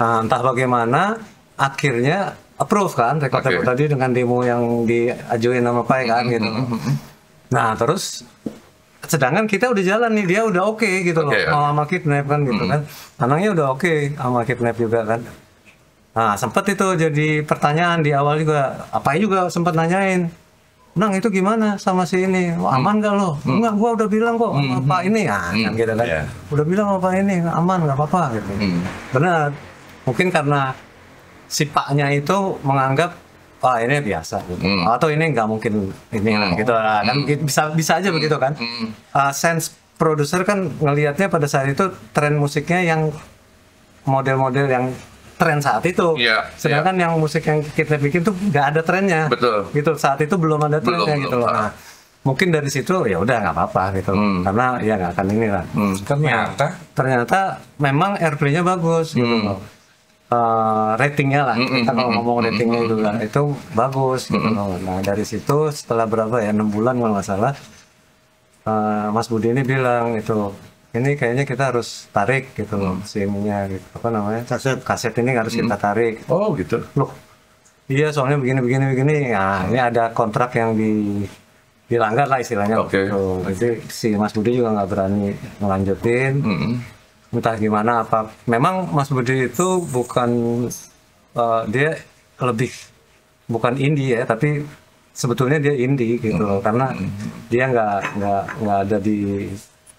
Nah, entah bagaimana akhirnya approve kan record label tadi dengan demo yang diajuin sama Pai kan gitu. Nah terus sedangkan kita udah jalan nih, dia udah oke gitu loh sama Kidnap kan gitu kan. Anangnya udah oke sama Kidnap juga kan. Nah, sempat itu jadi pertanyaan di awal juga. Apa juga sempat nanyain, Nang itu gimana sama si ini? Aman gak lo? Enggak, gua udah bilang kok apa ini kan gitu kan. Udah bilang apa ini aman, nggak apa-apa gitu. Benar. Mungkin karena si Paknya itu menganggap wah ini biasa gitu. Atau ini nggak mungkin ini gitu lah. Kan bisa aja begitu kan. Sense produser kan ngelihatnya pada saat itu tren musiknya yang model-model yang tren saat itu, sedangkan yang musik yang kita bikin tuh nggak ada trennya, gitu saat itu belum ada trennya gitu loh. Nah, mungkin dari situ ya udah nggak apa-apa gitu, karena ya nggak akan ini lah. Ternyata memang airplay-nya bagus gitu loh. Ratingnya lah, kita kalau ngomong ratingnya itu bagus gitu loh. Nah dari situ setelah berapa ya 6 bulan kalau nggak salah, Mas Budi ini bilang itu. Ini kayaknya kita harus tarik gitu loh, SIM-nya gitu. Apa namanya? Kaset ini harus kita tarik. Oh gitu. Loh. Iya, soalnya begini. Nah, ini ada kontrak yang dilanggar lah istilahnya. Oke. Jadi si Mas Budi juga nggak berani melanjutin. Entah gimana apa. Memang Mas Budi itu bukan dia lebih bukan indie ya, tapi sebetulnya dia indie gitu loh, karena dia nggak ada di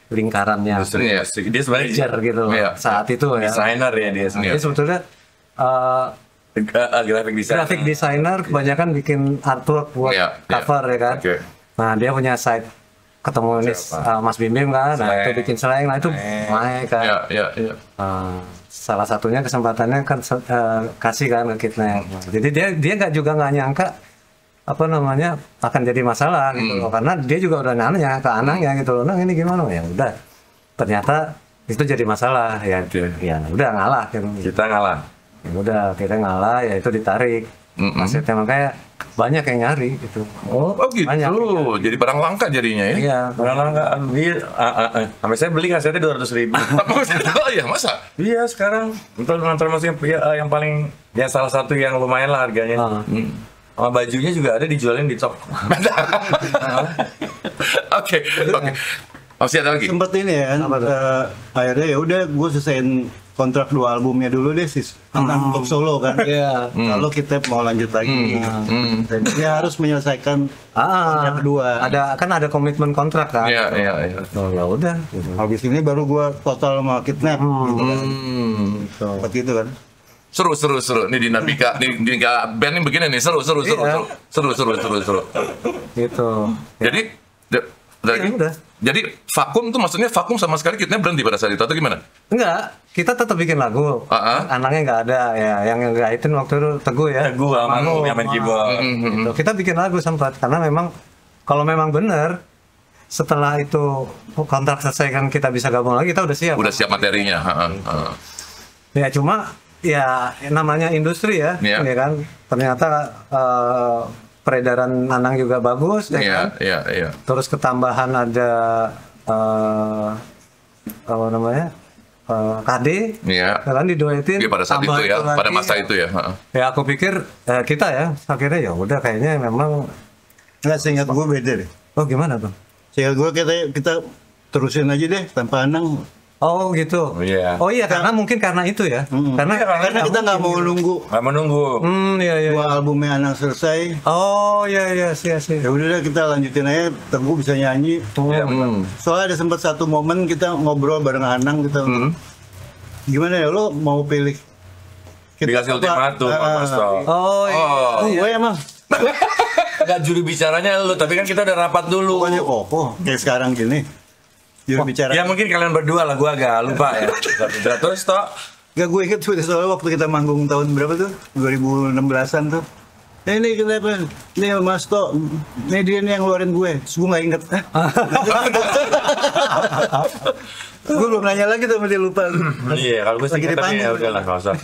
lingkarannya dia sebenarnya gitu loh, saat itu ya. Desainer ya dia sendiri. Jadi sebetulnya graphic designer kebanyakan bikin artwork buat cover ya kan. Nah dia punya site ketemu ini Mas Bim Bim kan, nah itu bikin slang, nah itu naik kan. Salah satunya kesempatannya kan kasih kan ke Kidnap. Jadi dia nggak nyangka apa namanya akan jadi masalah gitu loh, karena dia juga udah nanya ke anaknya gitu loh, nah ini gimana ya, udah ternyata itu jadi masalah ya udah ngalah gitu. Kita ngalah. Ya udah kita ngalah, ya itu ditarik. Maksudnya makanya banyak yang nyari gitu. Oh gitu. Banyak, jadi barang langka jadinya ya? Iya, barang langka. Sampai saya beli kasetnya 200.000. Oh iya, masa? Iya sekarang. Untuk termasuk yang paling ya salah satu yang lumayan lah harganya. Oh, bajunya juga ada dijualin di toko. Oke. Masih ada lagi? Sempet ini ya, akhirnya ya udah gue selesaiin kontrak 2 albumnya dulu deh sih, tentang untuk solo kan. Kalau kita mau lanjut lagi, dia harus menyelesaikan yang kedua. Ada komitmen kontrak kan. Iya. Oh ya udah. Habis ini baru gue total sama Kidnap. Seperti itu kan. Seru. Ini dinamika band ini begini nih, seru. Gitu. Jadi vakum tuh maksudnya vakum sama sekali, Kidnap berhenti pada saat itu atau gimana? Enggak, kita tetap bikin lagu. Anaknya nggak ada ya, yang ngaitin waktu itu Teguh ya. Teguh sama yang main keyboard. Gitu. Kita bikin lagu sempat, karena memang kalau memang benar setelah itu kontrak selesai kan kita bisa gabung lagi, kita udah siap. Udah siap materinya. Ya cuma ya namanya industri ya, ya kan. Ternyata peredaran Anang juga bagus, ya kan? Iya. Terus ketambahan ada apa namanya KD, kan diduetin. Pada saat itu ya, pada masa itu ya. Ya aku pikir kita ya akhirnya ya udah kayaknya memang. Nggak, seingat gue beda deh. Oh gimana tuh? Seingat gue kita terusin aja deh tanpa Anang. Oh gitu. Oh iya, karena mungkin karena itu ya. Karena kita nggak mau nunggu. Iya. 2 albumnya Anang selesai. Oh iya sih. Ya udah kita lanjutin aja. Teguh bisa nyanyi. Soalnya ada sempat satu momen kita ngobrol bareng Anang kita. Gimana ya, lo mau pilih? Dikasih ultimatum Mas Tom. Oh iya. Gue emang. Gak juru bicaranya lu, tapi kan kita udah rapat dulu. Pokoknya kayak sekarang gini. Juru bicara. Ya mungkin kalian berdua lah, gue agak lupa ya. Terus toh. Gak, gue inget soalnya waktu kita manggung tahun berapa tuh? 2016an tuh. Ini kenapa? Ini Mas To, ini dia nih yang ngeluarin gue. Terus gue gak inget. Gue belum nanya lagi tuh, dia lupa. Iya, kalau gue sih tapi ya udahlah, gak usah.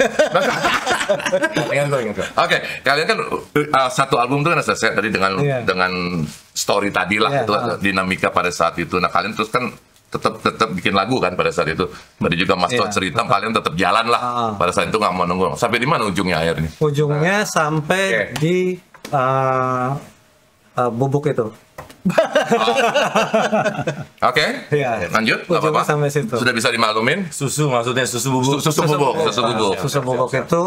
Oke, kalian kan satu album tuh kan selesai tadi dengan story tadi lah, itu dinamika pada saat itu. Nah kalian terus kan tetap bikin lagu kan pada saat itu. Tadi juga Mas Toh cerita kalian tetap jalan lah pada saat itu, nggak mau nunggu. Sampai di mana ujungnya akhirnya? Ujungnya sampai di Bubuk itu. Oke, lanjut. Ujungnya sampai situ. Sudah bisa dimaklumin? Susu maksudnya susu bubuk. Susu bubuk. Susu bubuk itu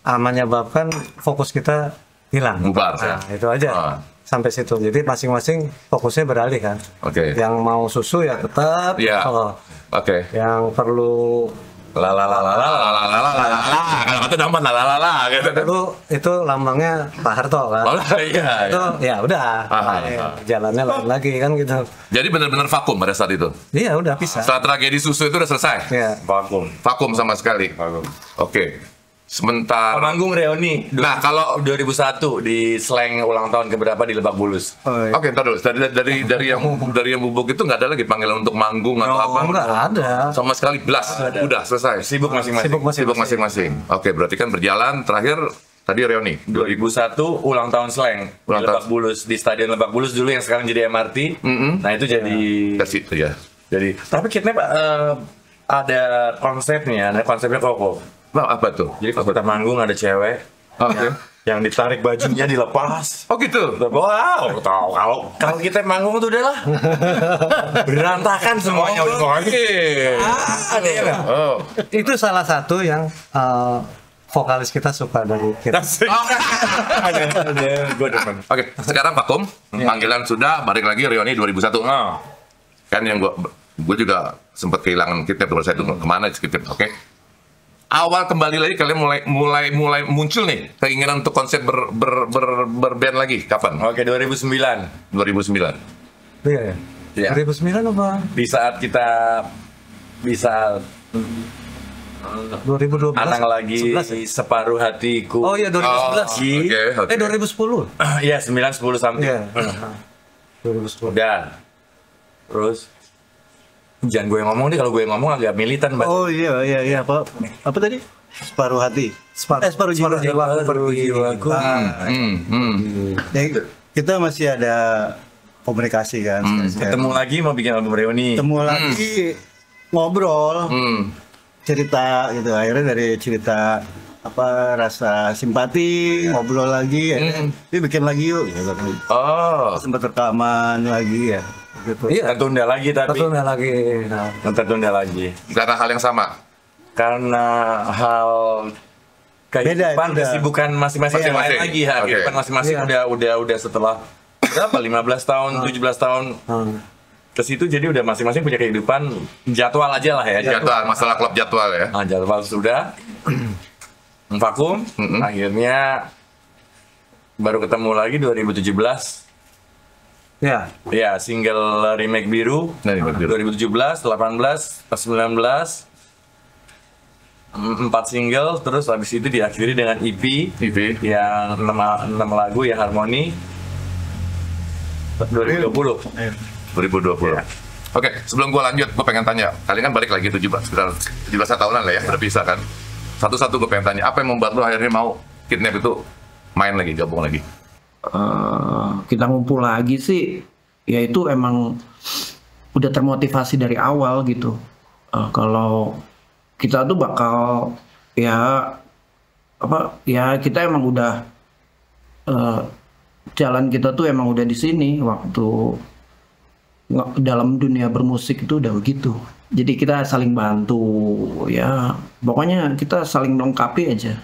menyebabkan fokus kita hilang. Bubar. Nah, itu aja. Sampai situ. Jadi masing-masing fokusnya beralih kan. Yang mau susu ya tetap. Yang perlu kalau kata dapat gitu. Itu lambangnya Pak Harto kan. Itu ya udah. Jalannya lain lagi kan gitu. Jadi benar-benar vakum pada saat itu. Iya, udah pisah. Setelah tragedi susu itu udah selesai. Vakum sama sekali. Oke. Sementara manggung reuni. Nah, kalau 2001 di Slang ulang tahun keberapa di Lebak Bulus. Oke, entar dulu. Dari yang Bubuk itu nggak ada lagi panggilan untuk manggung atau apa? Enggak ada. Sama sekali blast. Udah selesai. Sibuk masing-masing. Oke, berarti kan berjalan. Terakhir tadi reuni 2001 ulang tahun Slang di Lebak Bulus, di Stadion Lebak Bulus dulu yang sekarang jadi MRT. Nah, itu jadi Jadi tapi Kidnap ada konsepnya kok. Nah, apa tuh? Jadi pas kita manggung ada cewek, Yang ditarik bajunya dilepas. Oh gitu. Wow, kalau kita manggung tuh udah lah berantakan semuanya. Ada ya kan? Itu salah satu yang vokalis kita suka dari kita. Oke, sekarang vakum, panggilan sudah, balik lagi reuni 2001. Kan yang gue juga sempat kehilangan Kidnap 2001 kemana Kidnap? Oke. Awal kembali lagi kalian mulai muncul nih keinginan untuk konsep berband lagi kapan? Oke, 2009. 2009. Iya ya. 2009 apa? Di saat kita bisa 2012. Anang lagi 11, ya? Separuh hatiku. Oh iya 2011. Okay. 2010. Iya 9 10 something. Iya. 2010. Udah. Terus jangan gue yang ngomong deh, kalau gue yang ngomong agak militan, Mbak. Oh iya apa tadi? Separuh hati. Separuh jiwa. Jiwaku. Kita masih ada komunikasi kan. Ketemu lagi mau bikin album reuni. Ketemu lagi ngobrol. Cerita gitu. Akhirnya dari cerita rasa simpati, ngobrol lagi bikin lagi yuk gitu. Sempat rekaman lagi ya. Gitu. Iya, tertunda lagi tapi. Tertunda lagi. Karena hal yang sama. Karena hal kehidupan kesibukan masing-masing lain lagi ya. Kehidupan masing-masing udah setelah berapa? 15 tahun, 17 tahun. Ke situ jadi udah masing-masing punya kehidupan, jadwal aja lah ya. Jadwal, masalah klub jadwal ya. Jadwal sudah. Vakum, akhirnya baru ketemu lagi 2017. Ya, single Remake Biru 2017, 18, 19, 4 single, terus habis itu diakhiri dengan EP yang 6 lagu ya harmoni 2020. Ya. Oke, sebelum gua lanjut, gua pengen tanya, kalian kan balik lagi 17 tahunan lah ya, berpisah kan. Satu-satu gue pengen tanya, apa yang membuat lo akhirnya mau Kidnap itu main lagi, gabung lagi? Kita ngumpul lagi sih, ya itu emang udah termotivasi dari awal gitu. Kalau kita tuh bakal kita emang udah jalan kita tuh emang udah di sini waktu dalam dunia bermusik itu udah begitu. Jadi kita saling bantu, ya pokoknya kita saling melengkapi aja.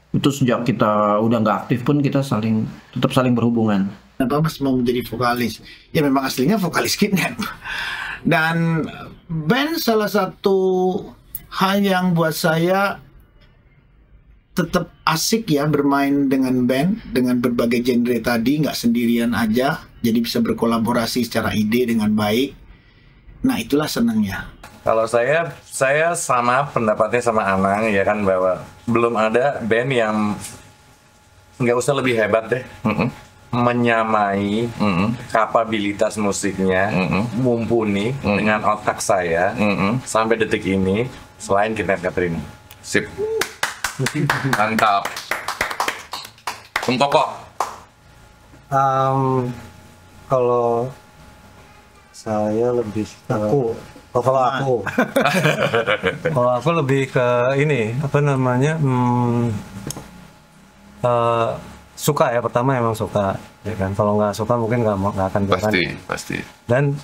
Itu sejak kita udah nggak aktif pun kita tetap saling berhubungan. Kenapa Mas mau menjadi vokalis? Ya memang aslinya vokalis Kidnap. Dan band salah satu hal yang buat saya tetap asik ya bermain dengan band dengan berbagai genre tadi, nggak sendirian aja, jadi bisa berkolaborasi secara ide dengan baik. Nah itulah senangnya. Kalau saya sama pendapatnya sama Anang ya kan, bahwa belum ada band yang nggak usah lebih hebat deh, menyamai kapabilitas musiknya, mumpuni dengan otak saya sampai detik ini selain Kidnap Katrina. Sip. Mantap. Koko. Kalau saya lebih kalau aku lebih ke ini suka ya, pertama emang suka ya kan. Kalau nggak suka mungkin nggak akan jalan. Pasti. Dan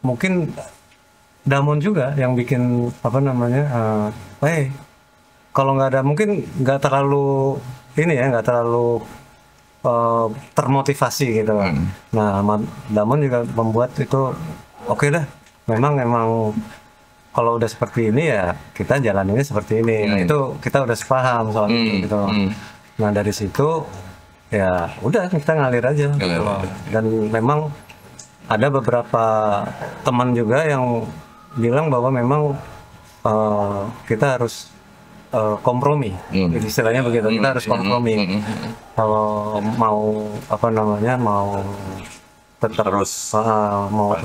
mungkin Damon juga yang bikin kalau nggak ada mungkin nggak terlalu termotivasi gitu. Nah, Damon juga membuat itu oke dah. Memang kalau udah seperti ini ya kita jalaninnya seperti ini. Nah, itu kita udah sepaham soal itu gitu. Nah, dari situ ya udah kita ngalir aja. Gitu. Dan memang ada beberapa teman juga yang bilang bahwa memang kita harus kompromi, istilahnya begitu. Kita harus kompromi. Kalau mau mau tetap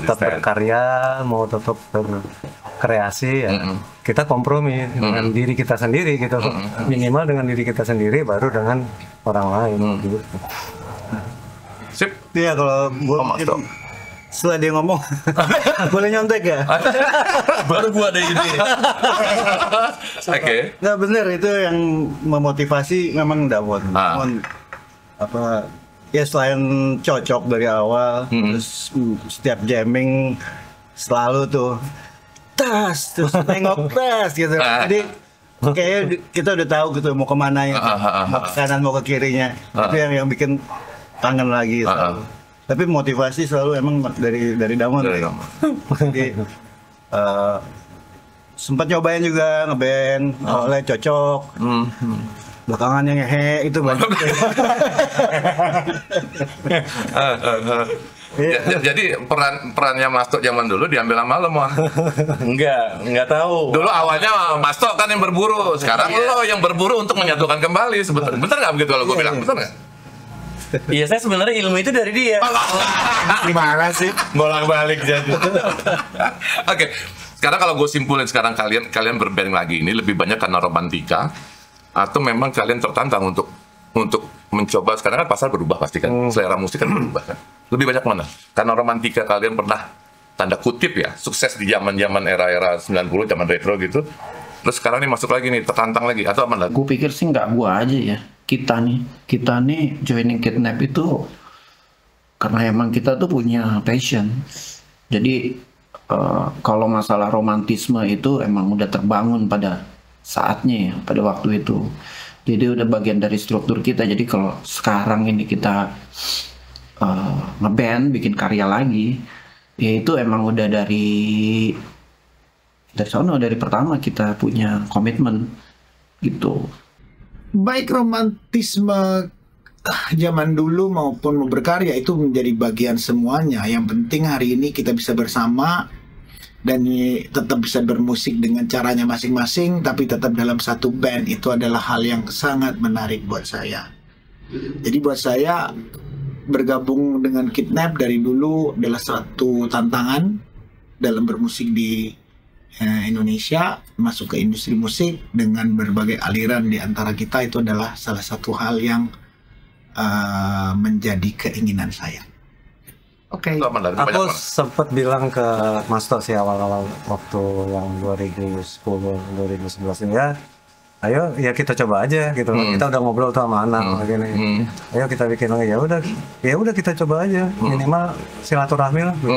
tetap berkarya, mau tetap berkreasi, ya kita kompromi dengan diri kita sendiri gitu. Minimal dengan diri kita sendiri, baru dengan orang lain. Gitu. Sip. Iya, kalau gue setelah dia ngomong, boleh nyontek ya? Baru gua ada ide. Oke. Nggak bener, itu yang memotivasi memang Dawon. Dawon apa ya, selain cocok dari awal, terus setiap jamming selalu tuh tas, terus nengok tas gitu. Jadi kayaknya kita udah tahu gitu mau kemana ya, mau ke kanan mau ke kirinya. Itu yang bikin kangen lagi selalu. Tapi motivasi selalu emang dari Damon. Jadi sempat nyobain juga ngeband, oleh cocok. Belakangan yang ngehe itu banyak. Jadi perannya Mas Tok zaman dulu diambil sama lo, Mon? Enggak tahu. Dulu awalnya Mas Tok kan yang berburu, sekarang lo yang berburu untuk menyatukan kembali sebetulnya. Bener nggak begitu kalau gue bilang? Bener nggak? Iya, saya sebenarnya ilmu itu dari dia. Gimana sih? Bolak-balik jadi. Oke. Sekarang kalau gue simpulin sekarang kalian berband lagi ini lebih banyak karena romantika atau memang kalian tertantang untuk mencoba. Sekarang kan pasar berubah pasti kan, selera musik kan berubah kan. Lebih banyak mana? Karena romantika kalian pernah tanda kutip ya sukses di zaman-zaman era 90 zaman retro gitu. Terus sekarang nih masuk lagi nih, tertantang lagi atau apa lagi? Gue pikir sih nggak gua aja ya. Kita nih joining Kidnap itu karena emang kita tuh punya passion. Jadi kalau masalah romantisme itu emang udah terbangun pada saatnya ya, pada waktu itu. Jadi udah bagian dari struktur kita. Jadi kalau sekarang ini kita ngeband, bikin karya lagi, ya itu emang udah dari pertama kita punya komitmen gitu. Baik romantisme zaman dulu maupun berkarya itu menjadi bagian semuanya. Yang penting hari ini kita bisa bersama dan tetap bisa bermusik dengan caranya masing-masing, tapi tetap dalam satu band. Itu adalah hal yang sangat menarik buat saya. Jadi buat saya bergabung dengan Kidnap dari dulu adalah satu tantangan dalam bermusik di Indonesia, masuk ke industri musik dengan berbagai aliran di antara kita. Itu adalah salah satu hal yang menjadi keinginan saya. Oke. Aku sempat bilang ke Mas Tok sih awal-awal waktu yang 2010-2011 ini ya, ayo ya kita coba aja gitu. Kita udah ngobrol tuh sama anak gini. Ayo kita bikin lagi, ya udah kita coba aja, minimal silaturahmi lah gitu.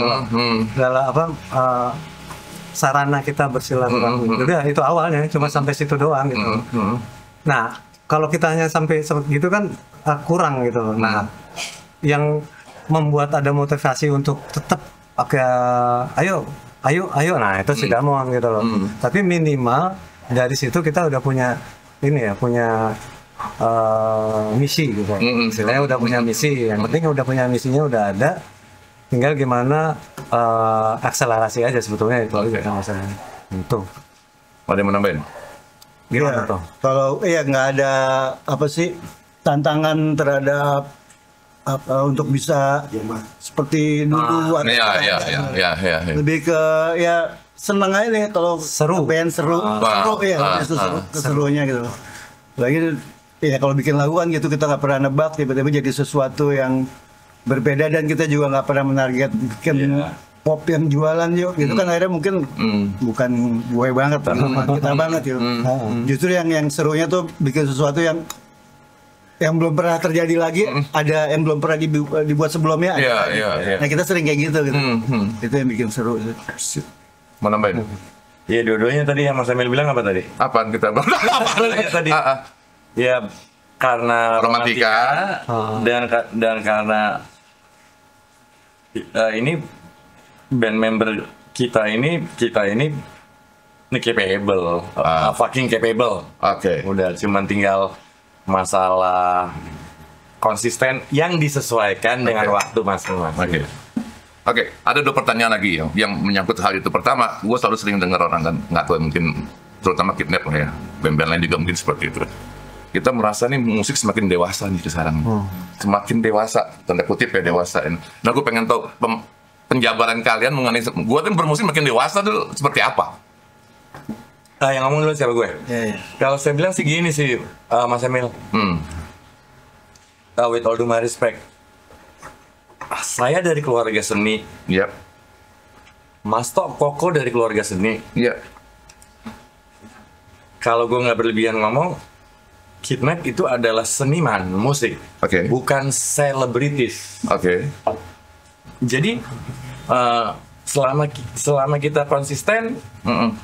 Dalam apa sarana kita bersilaturahmi. Udah itu awalnya cuma sampai situ doang gitu. Nah, kalau kita hanya sampai segitu kan kurang gitu. Nah, yang membuat ada motivasi untuk tetap ayo nah itu si Damon gitu loh. Tapi minimal dari situ kita udah punya misi gitu. Istilahnya udah punya misi. Yang penting udah punya misinya udah ada. Tinggal gimana akselerasi aja sebetulnya itu aja masalahnya. Itu. Ada yang menambahin? Gimana tuh? Kalau nggak ada apa sih tantangan terhadap untuk bisa seperti dulu lebih ke ya seneng aja nih kalau seru keseruannya gitu. Lagi ya kalau bikin lagu kan gitu kita nggak pernah nebak, tiba-tiba jadi sesuatu yang berbeda dan kita juga nggak pernah menarget bikin pop yang jualan yuk gitu kan, akhirnya mungkin bukan gue banget kita banget yuk. Justru yang serunya tuh bikin sesuatu yang belum pernah terjadi lagi, ada yang belum pernah dibuat sebelumnya. Nah kita sering kayak gitu. Itu yang bikin seru. Mau nambahin? Iya, dua-duanya tadi yang Mas Emil bilang apa tadi? Apaan kita? Tadi. Ya karena romantika dan karena ini band member kita ini capable, fucking capable. Oke. Udah cuman tinggal masalah konsisten yang disesuaikan dengan waktu masing-masing. Oke, ada dua pertanyaan lagi yang menyangkut hal itu. Pertama, gue selalu sering dengar orang kan, nggak tahu mungkin terutama Kidnap lah ya, band-band lain juga mungkin seperti itu. Kita merasa nih musik semakin dewasa nih sekarang, semakin dewasa, tanda kutip ya dewasa. Nah, gue pengen tahu penjabaran kalian mengenai gue kan bermusik makin dewasa dulu seperti apa? Yang ngomong dulu siapa gue? Kalau saya bilang sih gini sih, Mas Emil. With all due my respect, saya dari keluarga seni. Yap. Mas Tok Koko dari keluarga seni. Iya. Kalau gue nggak berlebihan ngomong, Kidnap itu adalah seniman musik, bukan selebritis. Jadi selama kita konsisten,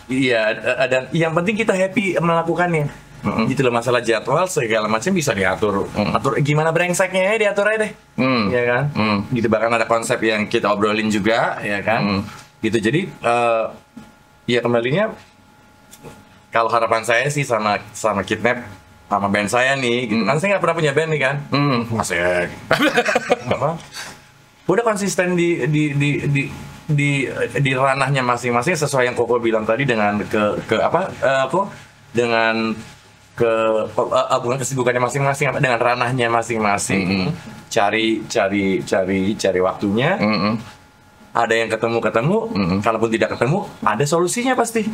iya, dan yang penting kita happy melakukannya. Gitu loh, masalah jadwal segala macam bisa diatur. Atur gimana brengseknya ya diatur aja deh. Ya kan? Gitu, bahkan ada konsep yang kita obrolin juga, ya kan? Gitu, jadi ya kembalinya kalau harapan saya sih sama Kidnap, sama band saya nih, gitu. Kan saya nggak pernah punya band nih kan, asik. Udah konsisten di ranahnya masing-masing sesuai yang Koko bilang tadi, dengan bukan kesibukannya masing-masing, dengan ranahnya masing-masing. Cari waktunya. Ada yang ketemu, kalaupun tidak ketemu, ada solusinya pasti.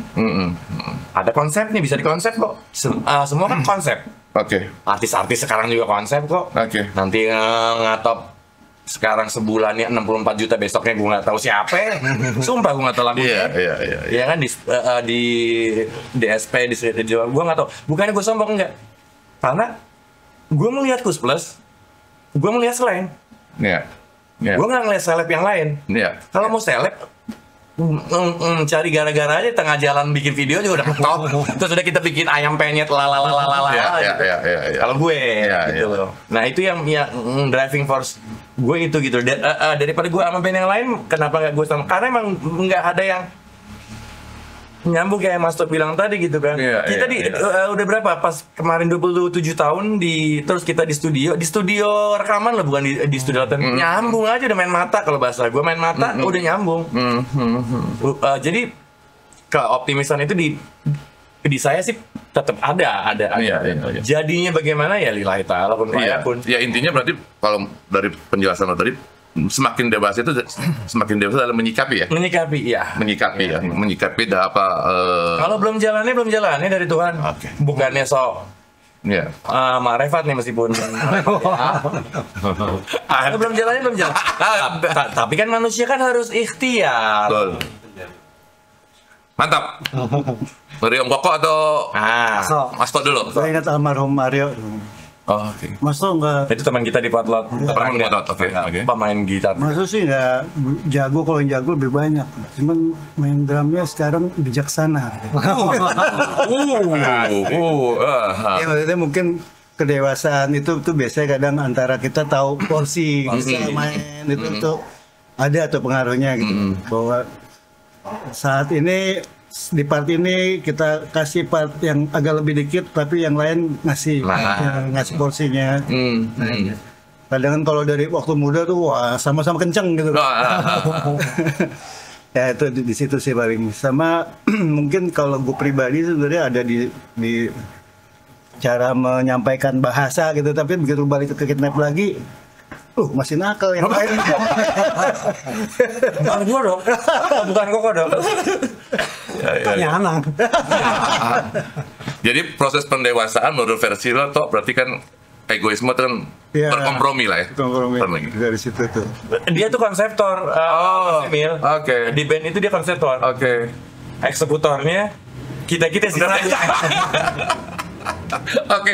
Ada konsepnya, bisa dikonsep kok. Semua kan konsep. Artis-artis sekarang juga konsep kok. Nanti ngatop sekarang sebulannya 64 juta, besoknya gue nggak tahu siapa. Sumpah gue nggak tahu lagunya. Ya kan di DSP, di Jawa, gue nggak tahu. Bukannya gue sombong, enggak. Karena gue melihat Kus Plus, gue melihat selain. Gue nggak ngeliat seleb yang lain. Kalau mau seleb, cari gara-gara aja tengah jalan bikin video juga udah top. Terus udah kita bikin ayam penyet lalalala. Kalau gue, gitu loh. Nah itu yang driving force gue itu gitu. Daripada gue sama band yang lain, kenapa nggak gue sama? Karena emang nggak ada yang nyambung kayak Mas Tok bilang tadi gitu kan. Kita udah berapa? Pas kemarin 27 tahun terus kita di studio rekaman lah, bukan di studio latihan. Nyambung aja, udah main mata, kalau bahasa gue main mata udah nyambung. Jadi keoptimisan itu di saya sih tetap ada. Jadinya bagaimana ya lillahi ta'ala pun. Ya intinya berarti kalau dari penjelasan lo tadi, semakin dewasa dalam menyikapi ya. Menyikapi dah apa. Kalau belum jalannya dari Tuhan. Bukannya sok. Mak Refat nih meskipun. Belum jalan. Tapi kan manusia kan harus ikhtiar. Betul. Mantap. Dari Om Koko atau Mas Tok dulu? Saya ingat almarhum Mario. Mas Tok nggak. Itu teman kita di Potlot. Pemain gitar. Mas Tok sih nggak jago, kalau yang jago lebih banyak. Cuman main drumnya sekarang bijaksana. Ya maksudnya mungkin kedewasaan itu biasanya kadang antara kita tahu porsi bisa main itu tuh ada tuh pengaruhnya gitu. Bahwa saat ini di part ini kita kasih part yang agak lebih dikit, tapi yang lain ngasih porsinya. Kadang kan kalau dari waktu muda tuh wah sama-sama kenceng gitu. Ya itu di situ sih paling. Sama mungkin kalau gue pribadi sebenarnya ada di cara menyampaikan bahasa gitu, tapi begitu balik ke Kidnap lagi, masih nakal yang lain. Bukan gue dong, bukan Koko dong. Tanya Anang. Jadi proses pendewasaan menurut versi lo Tok, berarti kan egoisme itu kan berkompromi lah ya. Kompromi dari situ tuh. Dia tuh konseptor. Di band itu dia konseptor. Eksekutornya kita sih.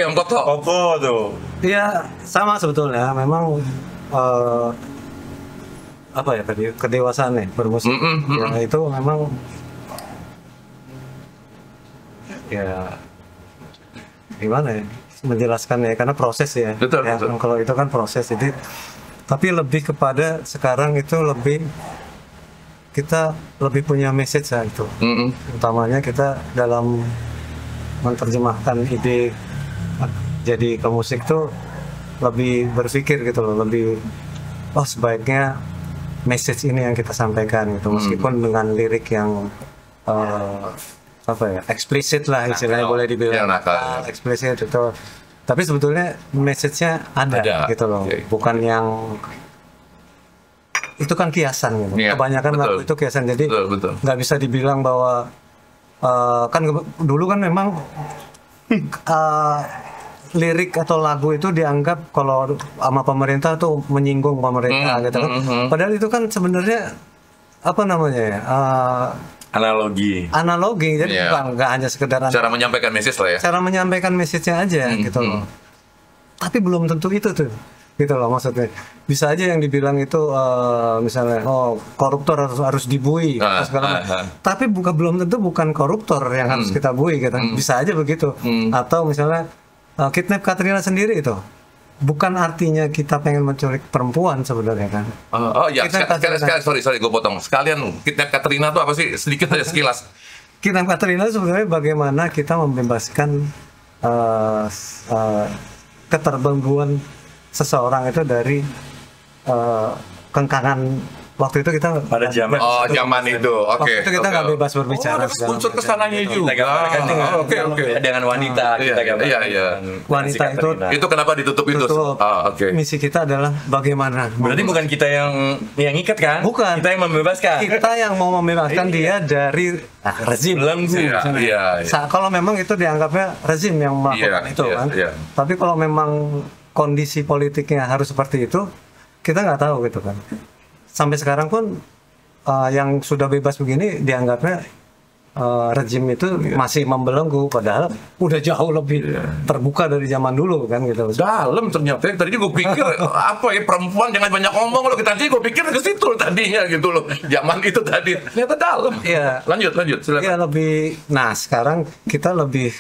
Om Koko tuh. Iya, sama sebetulnya. Memang apa ya tadi, kedewasaan nih bermusik. Ya, itu memang ya gimana ya menjelaskannya, karena proses ya. Betul. Kalau itu kan proses, jadi tapi lebih kepada sekarang itu kita lebih punya message ya itu. Utamanya kita dalam menerjemahkan ide jadi ke musik tuh lebih berpikir gitu loh, lebih sebaiknya message ini yang kita sampaikan gitu, meskipun dengan lirik yang eksplisit lah istilahnya, boleh dibilang eksplisit itu, tapi sebetulnya message-nya ada gitu loh. Bukan yang itu kan kiasan gitu. Kebanyakan lagu itu kiasan, jadi nggak bisa dibilang bahwa kan dulu kan memang lirik atau lagu itu dianggap kalau sama pemerintah tuh menyinggung pemerintah gitu kan. Padahal itu kan sebenarnya apa namanya ya? Analogi. Jadi nggak hanya sekedar cara menyampaikan message lah ya. Cara menyampaikan message-nya aja gitu loh. Tapi belum tentu itu tuh. Gitu loh maksudnya. Bisa aja yang dibilang itu misalnya koruptor harus dibui segala macam. Tapi belum tentu bukan koruptor yang harus kita bui gitu. Bisa aja begitu. Atau misalnya kidnap Katrina sendiri itu bukan artinya kita pengen menculik perempuan sebenarnya kan. Sekalian sorry gue potong. Sekalian kidnap Katrina itu apa sih? Sedikit aja sekilas. Kidnap Katrina sebenarnya bagaimana kita membebaskan keterbelengguan seseorang itu dari kengkangan waktu itu kita pada zaman itu. Waktu itu kita nggak bebas berbicara. Unsur kesananya juga. Oke. Dengan wanita kita wanita itu kenapa ditutup itu? Misi kita adalah bagaimana. Berarti bukan kita yang ikat kan? Bukan. Kita yang membebaskan. Kita yang mau membebaskan dia dari rezim. Kalau memang itu dianggapnya rezim yang melakukan itu kan. Tapi kalau memang kondisi politiknya harus seperti itu, kita nggak tahu gitu kan. Sampai sekarang pun yang sudah bebas begini dianggapnya rezim itu masih membelenggu, padahal udah jauh lebih terbuka dari zaman dulu kan gitu. Dalam ternyata. Tadinya gue pikir apa ya, perempuan jangan banyak ngomong loh. Tadi gue pikir ke situ tadinya gitu loh. Zaman itu tadi ternyata dalam. Iya. Lanjut silakan. Iya lebih. Nah sekarang kita lebih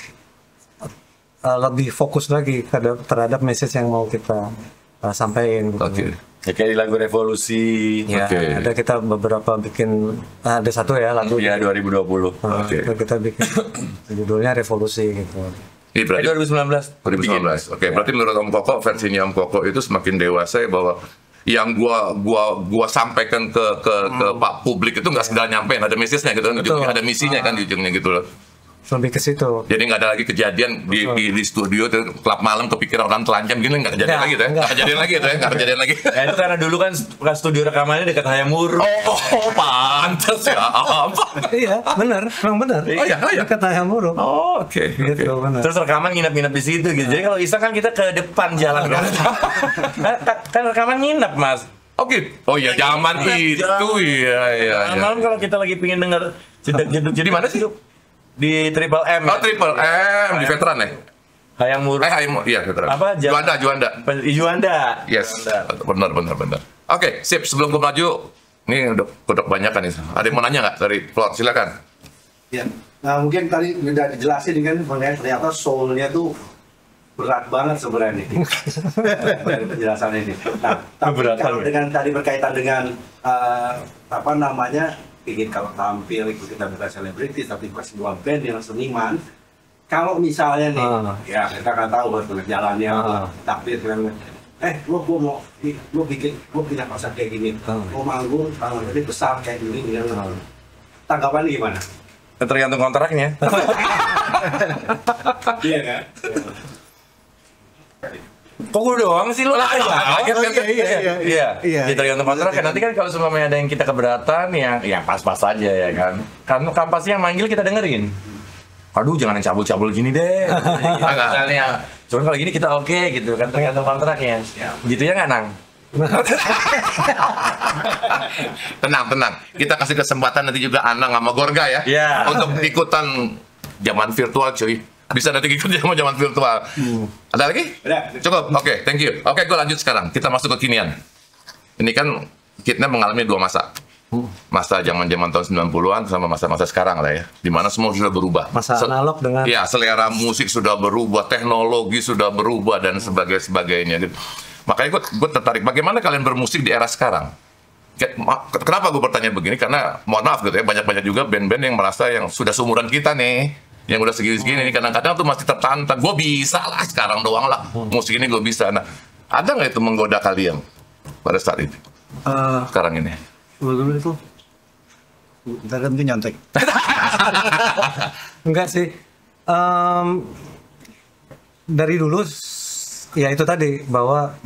fokus lagi terhadap message yang mau kita sampaikan. Oke. Ya, kayak di lagu Revolusi. Ada kita beberapa bikin, ada satu ya lagu. Iya 2020. Kita bikin judulnya Revolusi gitu. Ini berarti 2019. Oke, berarti menurut Om Koko, versinya Om Koko itu semakin dewasa ya, bahwa yang gua sampaikan ke Pak publik itu nggak sekedar nyampein, ada message-nya gitu kan, ada misinya kan di ujungnya gitu loh. Lebih ke situ. Jadi nggak ada lagi kejadian di studio klub malam kepikiran orang telanjang gini, nggak kejadian lagi tuh ya. Nggak kejadian lagi. Nah, itu karena dulu kan studio rekamannya dekat Hayamuruk. Oh, pantas ya. Iya, benar. Iya. Dekat Hayamuruk. Oke. Gitu, benar. Terus rekaman nginep-nginep di situ gitu. Jadi kalau Isa kan kita ke depan jalan kan rekaman nginep, Mas. Oke. Oh iya, zaman itu iya. Malam kalau kita lagi pengen denger jadi mana sih? Di Triple M. Triple M di Veteran ya? Hayamuruk. Iya, Veteran. Apa? Juanda. Yes. Benar. Oke, sip. Sebelum gue maju, ini udah banyak kan nih. Ada yang mau nanya nggak dari Flor? Silakan. Ya. Nah, mungkin tadi udah dijelasin kan mengenai ternyata soul-nya tuh berat banget sebenarnya nih. Dari penjelasan ini. Nah, tapi kalau dengan tadi berkaitan dengan ingin kalau tampil itu kita bukan selebriti tapi bukan sebuah band yang seniman. Kalau misalnya nih, ya kita kan tahu jalannya takbir kan. Gue punya konsep kayak gini. Mau manggung, jadi besar kayak gini. Tanggapannya gimana? Tergantung kontraknya. Iya kan? Kok gue doang sih lo? Iya. Tergantung kontrak kan. Nanti kan kalau semuanya ada yang kita keberatan, yang pas-pas aja ya kan. Karena kampasnya yang manggil kita dengerin. Aduh jangan yang cabul-cabul gini deh. Misalnya, cuman kalau gini kita oke gitu kan, tergantung kontraknya. Gitu ya nggak, Nang? Tenang. Kita kasih kesempatan nanti juga Anang sama Gorga ya. Untuk ikutan zaman virtual cuy. Bisa nanti ikut zaman virtual. Ada lagi? Cukup. Oke, thank you. Oke, gue lanjut sekarang. Kita masuk ke kinian. Ini kan Kidnap mengalami dua masa. Masa zaman-zaman tahun 90-an sama masa-masa sekarang lah ya. Dimana semua sudah berubah. Masa analog dengan... Ya, selera musik sudah berubah, teknologi sudah berubah, dan sebagainya gitu. Makanya gue tertarik, bagaimana kalian bermusik di era sekarang? Kenapa gue bertanya begini? Karena, mohon maaf gitu ya, banyak-banyak juga band-band yang merasa yang sudah seumuran kita nih, yang udah segini-segini, kadang-kadang tuh masih tertantang. Gue bisa lah sekarang doang lah, musik ini gue bisa. Nah, ada nggak itu menggoda kalian pada saat itu? Sekarang ini? Dulu itu, kita kan itu nyontek. Enggak sih. Dari dulu, ya itu tadi bahwa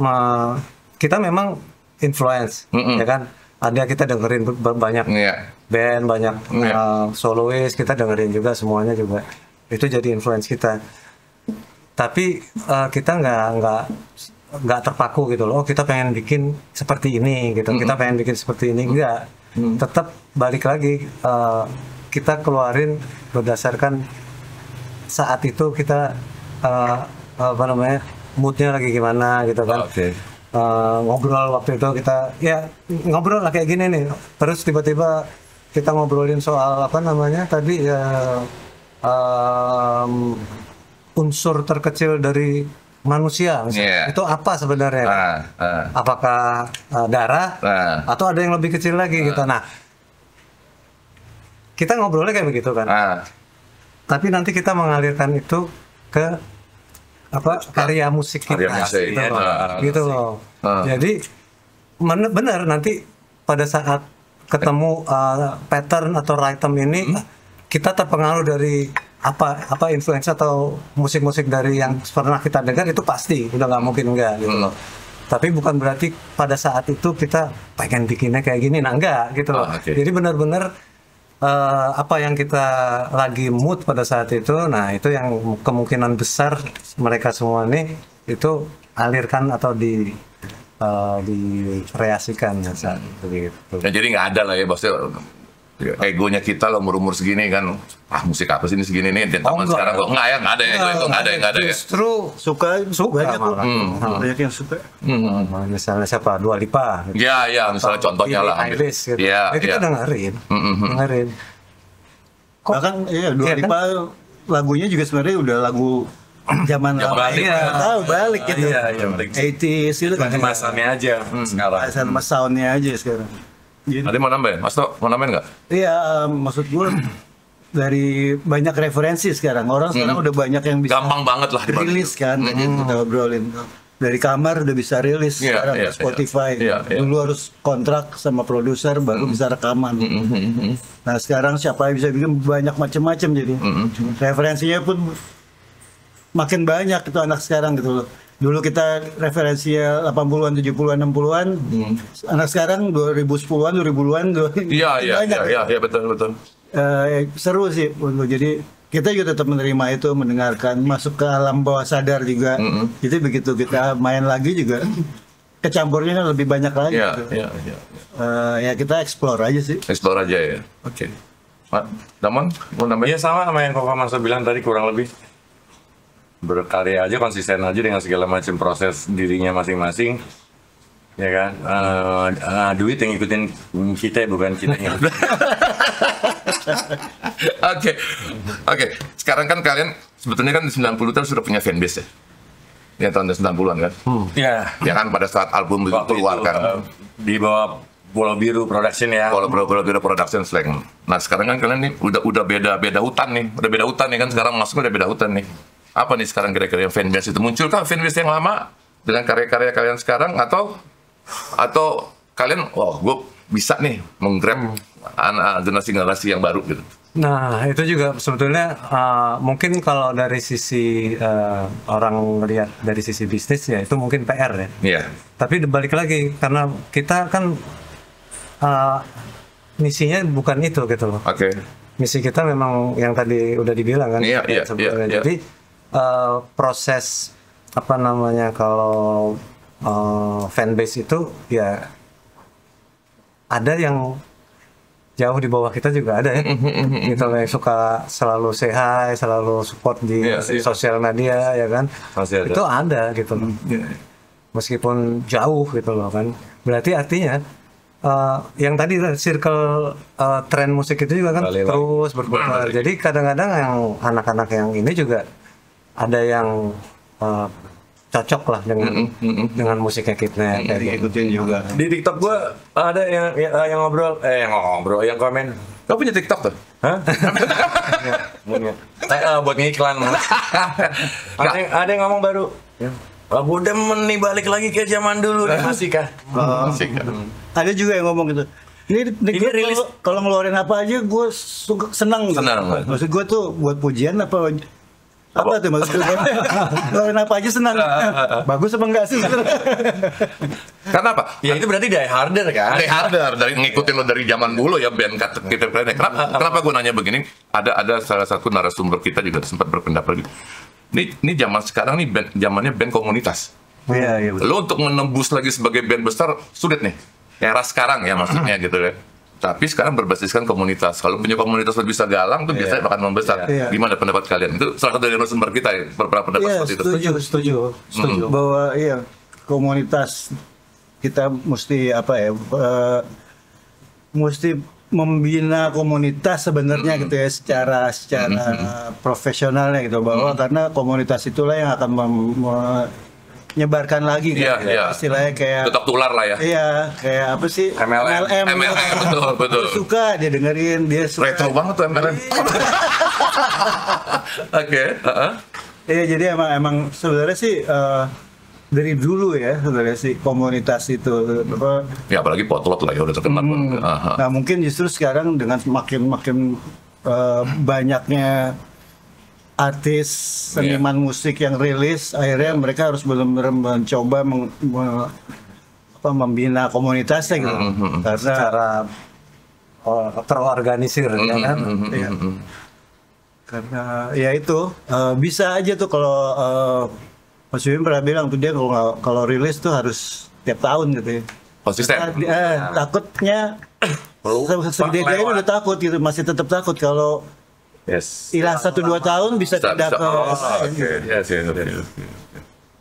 kita memang influence, ya kan? Ada kita dengerin banyak band, banyak soloist, kita dengerin juga semuanya juga. Itu jadi influence kita. Tapi kita nggak terpaku gitu loh. Oh, kita pengen bikin seperti ini gitu. Kita pengen bikin seperti ini, enggak. Tetap balik lagi, kita keluarin berdasarkan saat itu kita apa namanya, moodnya lagi gimana gitu kan. Ngobrol waktu itu kita ya ngobrol lah kayak gini nih. Terus tiba-tiba kita ngobrolin soal apa namanya tadi ya, unsur terkecil dari manusia itu apa sebenarnya? Apakah darah atau ada yang lebih kecil lagi gitu? Nah, kita ngobrolnya kayak begitu kan. Tapi nanti kita mengalirkan itu ke apa karya musik kita, gitu loh. Jadi benar nanti pada saat ketemu pattern atau rhythm ini kita terpengaruh dari apa influence atau musik-musik dari yang pernah kita dengar, itu pasti udah nggak mungkin enggak gitu loh. Tapi bukan berarti pada saat itu kita pengen bikinnya kayak gini, nah enggak gitu loh. Jadi benar-benar apa yang kita lagi mood pada saat itu, nah itu yang kemungkinan besar mereka semua nih itu alirkan atau dikreasikan saat itu gitu. Ya, jadi nggak ada lah ya bosnya egonya kita lah umur segini kan, musik apa sih ini segini nih teman sekarang kok nggak ada ya, itu nggak ada ya. Justru suka banyak malah. Banyak yang suka. Misalnya siapa, Dua Lipa gitu. Ya misalnya contohnya lah Iris gitu. Kita dengerin. Bahkan Dua Lipa lagunya juga sebenarnya udah lagu zaman balik, balik gitu. 80s itu kan masalahnya aja sekarang. Sama soundnya aja sekarang. Ada mau nambahin? Mas Tok, mau nambahin nggak? Iya, maksud gue dari banyak referensi sekarang. Orang sekarang udah banyak yang bisa gampang banget lah rilis kan. Tadi kita ngobrolin dari kamar udah bisa rilis sekarang Spotify. Dulu harus kontrak sama produser baru bisa rekaman. Nah sekarang siapa yang bisa bikin banyak macam-macam jadi referensinya pun makin banyak itu anak sekarang gitu loh. Dulu kita referensinya 80-an, 70-an, 60-an. Anak sekarang 2010-an, 2000-an. Iya, betul. Seru sih. Jadi kita juga tetap menerima itu, mendengarkan, masuk ke alam bawah sadar juga. Jadi begitu kita main lagi juga, kecampurnya kan lebih banyak lagi. Ya kita explore aja sih. Explore aja ya. Oke. Damon, mau nambahin? Iya sama yang Koko Mas bilang tadi kurang lebih. Berkarya aja, konsisten aja dengan segala macam proses dirinya masing-masing, ya kan. Duit yang ngikutin kita, bukan kita yang Oke. Sekarang kan kalian sebetulnya kan di 90-an sudah punya fanbase ya tahun 90-an kan. Ya kan pada saat album itu keluar kan di bawah Pulau Biru Production ya. Pulau Biru Production Slang. Nah sekarang kan kalian nih udah beda hutan nih kan, sekarang masuknya udah beda hutan nih. Apa nih sekarang kira-kira yang fanbase itu? Munculkah fanbase yang lama dengan karya-karya kalian sekarang atau kalian gue bisa nih menggrab generasi yang baru gitu? Nah itu juga sebetulnya mungkin kalau dari sisi orang melihat dari sisi bisnis ya itu mungkin PR ya. Tapi balik lagi karena kita kan misinya bukan itu gitu loh. Misi kita memang yang tadi udah dibilang kan. Jadi proses apa namanya kalau fanbase itu ya ada yang jauh di bawah kita juga ada ya, gitu yang suka selalu say hi, selalu support di sosial media ya kan, itu ada gitu loh, meskipun jauh gitu loh kan, berarti artinya yang tadi circle tren musik itu juga kan terus berputar, jadi kadang-kadang yang anak-anak yang ini juga ada yang cocok lah dengan musiknya kita kayak ikutin juga. Di TikTok gua ada yang ngobrol, yang komen. Kau punya TikTok tuh? Hah? Buat ngiklan. Ada yang ngomong baru. Gue demen nih balik lagi ke zaman dulu. Masih kah? Ada juga yang ngomong gitu. Ini rilis kalau ngeluarin apa aja gue senang. Maksud gue tuh buat pujian apa tuh maksudnya? Ngeluarin apa aja senang. Bagus apa enggak sih? Karena apa? Ya itu berarti die harder kan? Die harder dari ngikutin lo dari zaman dulu ya band kita. Kenapa gue nanya begini? Ada salah satu narasumber kita juga sempat berpendapat gitu. Ini zaman sekarang nih zamannya band komunitas. Iya. Lo untuk menembus lagi sebagai band besar sulit nih. Era sekarang ya maksudnya gitu ya. Tapi sekarang berbasiskan komunitas. Kalau punya komunitas lebih bisa galang tuh biasanya akan membesar. Gimana pendapat kalian? Itu salah satu dari narasumber kita ya, pendapat seperti itu. Setuju. Bahwa komunitas kita mesti mesti membina komunitas sebenarnya gitu ya secara profesionalnya gitu, bahwa karena komunitas itulah yang akan menyebarkan lagi kan, istilahnya kayak tetap tular lah ya. Iya, kayak apa sih? MLM betul. Suka dia dengerin, dia suka. Retro banget tuh MLM. Oke. Iya, jadi emang sebenarnya sih dari dulu ya sebenarnya sih komunitas itu. Ya apalagi Potlot lah ya udah terkenal. Nah mungkin justru sekarang dengan makin banyaknya artis seniman musik yang rilis, akhirnya mereka harus benar-benar mencoba membina komunitasnya gitu, karena secara terorganisir ya kan. Karena ya itu bisa aja tuh kalau Mas Wim pernah bilang tuh dia kalau rilis tuh harus tiap tahun gitu ya. Konsisten. Takutnya segede dia udah takut gitu, masih tetap takut kalau hilang 1-2 tahun bisa tidak ke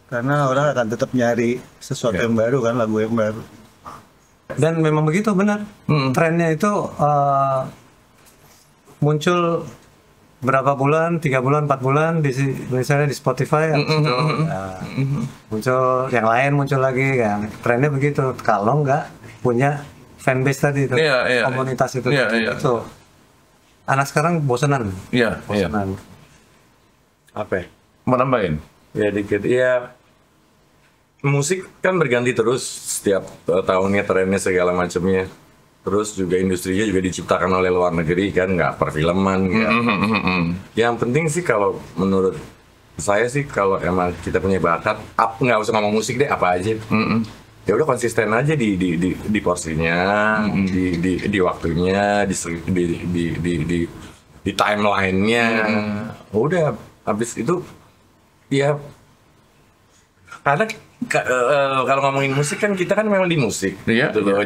karena orang akan tetap nyari sesuatu yang baru kan, lagu yang baru. Dan memang begitu benar. Trennya itu muncul berapa bulan, 3 bulan, 4 bulan misalnya di Spotify muncul yang lain, muncul lagi kan. Trennya begitu. Kalau nggak punya fanbase tadi itu, komunitas itu. Itu anak sekarang bosanan. Bosanan. Apa? Mau nambahin? Ya dikit. Ya musik kan berganti terus setiap tahunnya, trennya segala macamnya. Terus juga industrinya juga diciptakan oleh luar negeri kan, nggak perfilman ya. Yang penting sih kalau menurut saya sih, kalau emang kita punya bakat, nggak usah ngomong musik deh, apa aja. Ya udah konsisten aja di porsinya, di waktunya, di timelinenya. Udah habis itu ya, karena kalau ngomongin musik kan kita kan memang di musik. Gitu loh.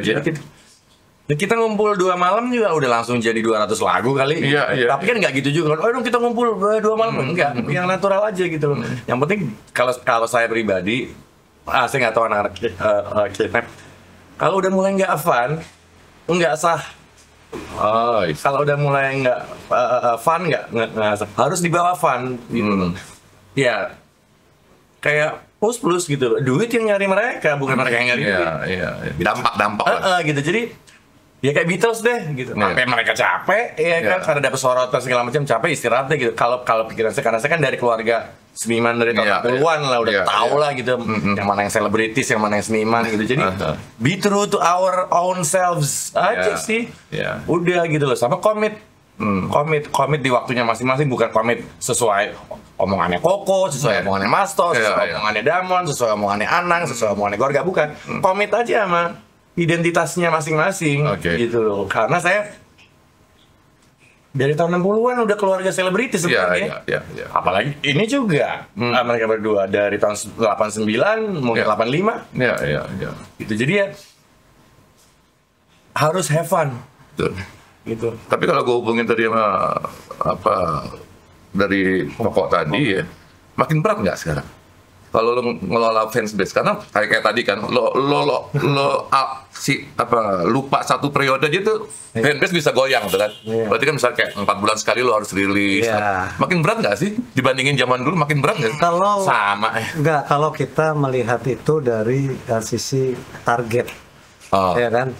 Jadi kita ngumpul 2 malam juga udah langsung jadi 200 lagu kali. Tapi kan nggak gitu juga. Oh dong kita ngumpul 2 malam, enggak. Yang natural aja gitu loh. Yang penting kalau saya pribadi, saya nggak tahu anak-anak Kidnap. Kalau udah mulai nggak fun, nggak sah. Kalau udah mulai nggak fun, nggak sah. Harus dibawa fun gitu. Ya kayak plus gitu loh. Duit yang nyari mereka, bukan mereka yang nyari duit. Dampak gitu. Jadi ya kayak Beatles deh gitu. Sampai mereka capek ya kan, karena dapet sorotan segala macam, capek istirahat deh gitu. Kalau pikiran saya, karena saya kan dari keluarga seniman dari tahun 80-an lah, udah tahu lah gitu. Yang mana yang selebritis, yang mana yang seniman gitu. Jadi be true to our own selves aja sih. Udah gitu loh, sama komit di waktunya masing-masing, bukan komit sesuai omongannya Koko, sesuai omongannya Masto, sesuai omongannya Damon, sesuai omongannya Anang, sesuai omongannya Gorga, bukan. Komit aja sama identitasnya masing-masing gitu loh. Karena saya dari tahun 60-an udah keluarga selebriti sebenarnya. Apalagi ini juga mereka berdua dari tahun 89 mungkin 85. Gitu. Jadi ya harus have fun. Gitu. Tapi kalau gue hubungin tadi sama dari pokok tadi ya, makin berat nggak sekarang? Kalau lo ngelola fansbase, karena kayak tadi kan lo lupa satu periode aja tuh fanbase bisa goyang tuh kan. Berarti kan misalnya kayak 4 bulan sekali lo harus rilis. Makin berat nggak sih dibandingin zaman dulu? Makin berat nggak sih? Kalau sama nggak, kalau kita melihat itu dari sisi target, ya kan.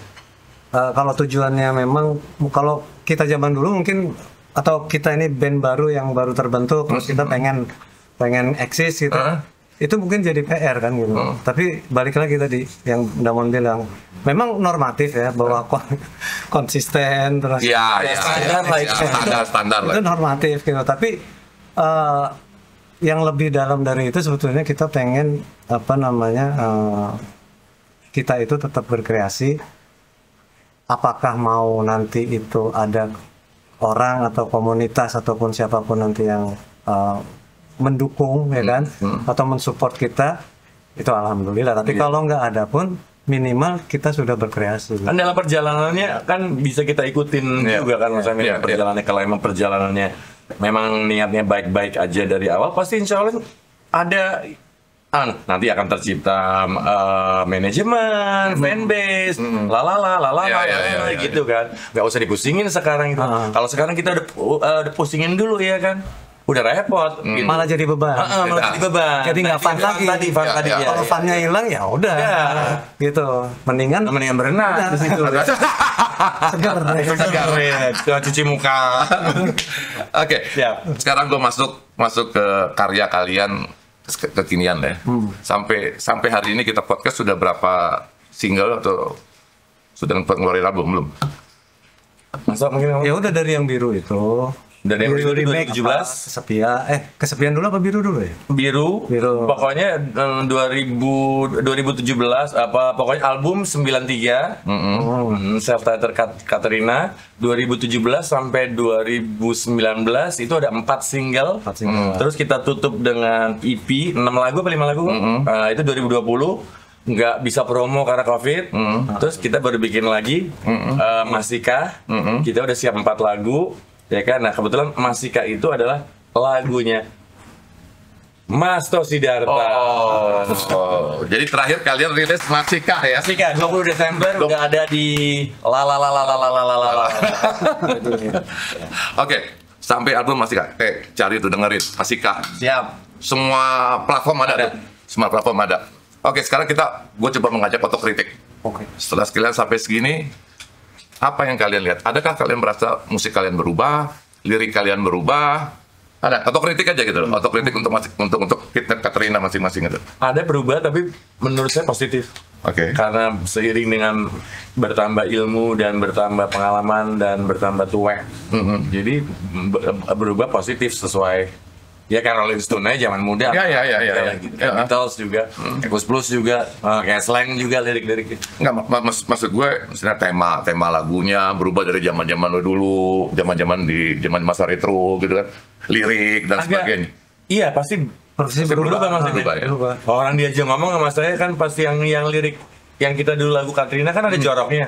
Kalau tujuannya memang, kalau kita zaman dulu mungkin, atau kita ini band baru yang baru terbentuk, terus kita pengen eksis gitu. Itu mungkin jadi PR kan gitu. Tapi balik lagi tadi yang Damon bilang, memang normatif ya, bahwa konsisten terus standar lah. Itu normatif gitu. Tapi yang lebih dalam dari itu sebetulnya kita pengen kita itu tetap berkreasi. Apakah mau nanti itu ada orang atau komunitas ataupun siapapun nanti yang mendukung ya kan, atau mensupport kita, itu alhamdulillah. Tapi kalau nggak ada pun minimal kita sudah berkreasi. Kan dalam perjalanannya kan bisa kita ikutin juga kan, misalnya perjalanannya. Kalau emang perjalanannya memang niatnya baik-baik aja dari awal, pasti insya Allah ada nanti akan tercipta manajemen, fanbase, gitu kan. Nggak usah dipusingin sekarang itu. Kalau sekarang kita udah pusingin dulu ya kan. Udah repot, gitu. Malah jadi beban. Jadi nggak fun lagi. Kalau funnya hilang ya udah, gitu. Mendingan berenang di situ. Segar ya, cuci muka. Oke, sekarang gue masuk ke karya kalian kekinian deh. Sampai hari ini kita podcast sudah berapa single atau sudah ngeluarin album belum? Masa mungkin ya udah dari yang biru itu. Dari yang biru 2017 kesepian dulu apa biru dulu ya? Biru. Pokoknya 2017 pokoknya album 93. Self-titled Katrina 2017 sampai 2019 itu ada 4 single. Terus kita tutup dengan EP 6 lagu apa 5 lagu? Itu 2020. Nggak bisa promo karena COVID. Terus kita baru bikin lagi Masika. Kita udah siap 4 lagu. Ya kan, nah kebetulan Masika itu adalah lagunya Masto Siddhartha. Jadi terakhir kalian rilis Masika ya? Masika 20 Desember udah ada di Oke, sampai album Masika. Cari tuh dengerin Masika. Siap. Semua platform ada. Semua platform ada. Oke, sekarang gue coba mengajak otokritik. Setelah kalian sampai segini, apa yang kalian lihat? Adakah kalian merasa musik kalian berubah, lirik kalian berubah? Ada otokritik aja gitu loh. Otokritik untuk Kidnap Katrina masing-masing gitu. Ada berubah, tapi menurut saya positif. Karena seiring dengan bertambah ilmu dan bertambah pengalaman dan bertambah tuwek. Jadi berubah positif sesuai. Ya kan Rolling Stone aja zaman muda. Beatles juga, Eagles Plus juga, kayak slang juga lirik-lirik. Enggak, maksud gue misalnya tema lagunya berubah dari zaman-zaman dulu, zaman masa retro gitu kan. Lirik dan sebagainya. Iya, pasti berubah maksudnya. Orang dia aja ngomong sama saya kan pasti yang lirik yang kita dulu lagu Katrina kan ada joroknya.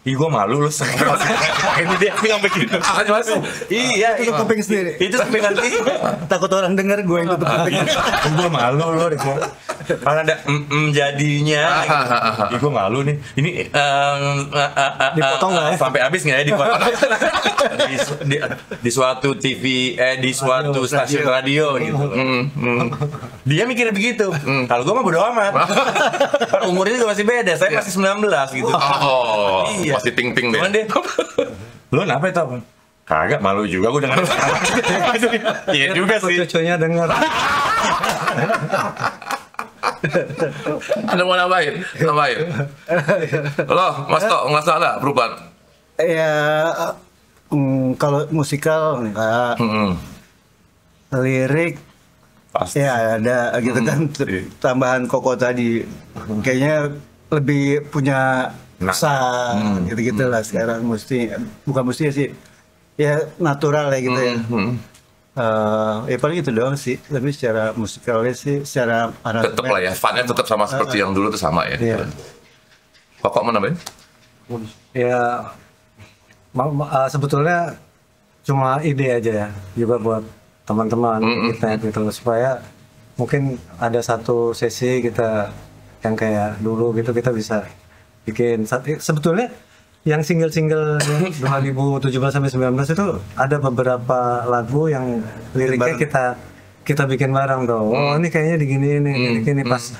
Ih, gue malu lu. Ini dia yang begitu. Iya, itu kuping sendiri. Itu kuping nanti. Takut orang denger gue yang tutup kuping. Gue malu loh. Karena ada jadinya. Ih, gue malu nih. Ini dipotong nggak ya? Sampai habis nggak ya dipotong? Di suatu TV, di suatu stasiun radio gitu. Dia mikir begitu. Kalau gue mah bodo amat. Umurnya juga masih beda. Saya masih 19 gitu. Iya. Masih ting-ting deh. Deh. Lu kenapa itu? Kagak, malu juga gue dengar. Iya juga sih. Cucunya dengar. Ada mau nambahin? Lo, Mas Tok, ngerasa ada perubahan? Ya, kalau musikal enggak. Lirik pasti. Ya ada gitu kan. Tambahan Koko tadi. Kayaknya lebih punya kesan gitu-gitu lah sekarang. Bukan mesti sih, ya natural ya gitu ya. Ya paling itu doang sih, tapi secara musikalnya sih, secara tetap lah ya, funnya tetap sama seperti yang dulu tuh sama ya. Iya. Kok mau nambahin? Ya sebetulnya cuma ide aja ya, juga buat teman-teman kita gitu, supaya mungkin ada satu sesi kita yang kayak dulu gitu, kita bisa bikin. Sebetulnya yang single-single 2017 sampai 19 itu ada beberapa lagu yang liriknya kita bikin bareng tuh. Oh ini kayaknya diginiin ini pas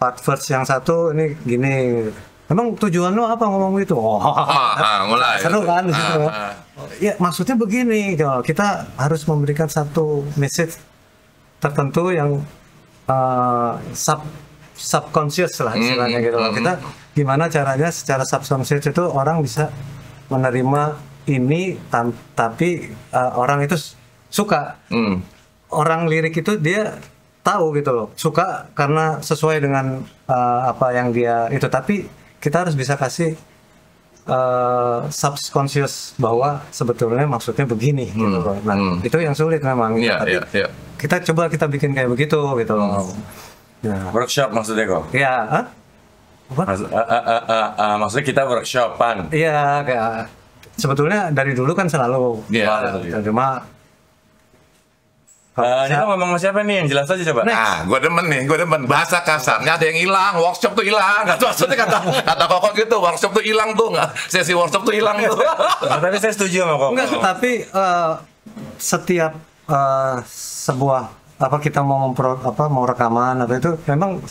part verse yang satu ini gini. Emang tujuan lo apa ngomong gitu? Mulai. Seru kan di situ. Ya maksudnya begini, kita harus memberikan satu message tertentu yang subconscious lah istilahnya gitu loh. Kita gimana caranya secara subconscious itu orang bisa menerima ini tapi orang itu suka. Orang lirik itu dia tahu gitu loh, suka karena sesuai dengan apa yang dia itu, tapi kita harus bisa kasih subconscious bahwa sebetulnya maksudnya begini gitu loh. Nah, itu yang sulit memang. Tapi kita coba kita bikin kayak begitu gitu loh. Nah. Workshop maksudnya kok? Iya, maksudnya kita workshopan. Iya, kayak sebetulnya dari dulu kan selalu. Cuma ini lo ngomong sama siapa nih? Yang jelas aja coba. Nah, gue demen bahasa kasarnya ada yang hilang, workshop tuh hilang. Maksudnya kata Koko gitu, workshop tuh hilang tuh, sesi workshop tuh hilang tuh. Tapi saya setuju sama Koko. Enggak, tapi setiap sebuah kita mau mau rekaman atau itu memang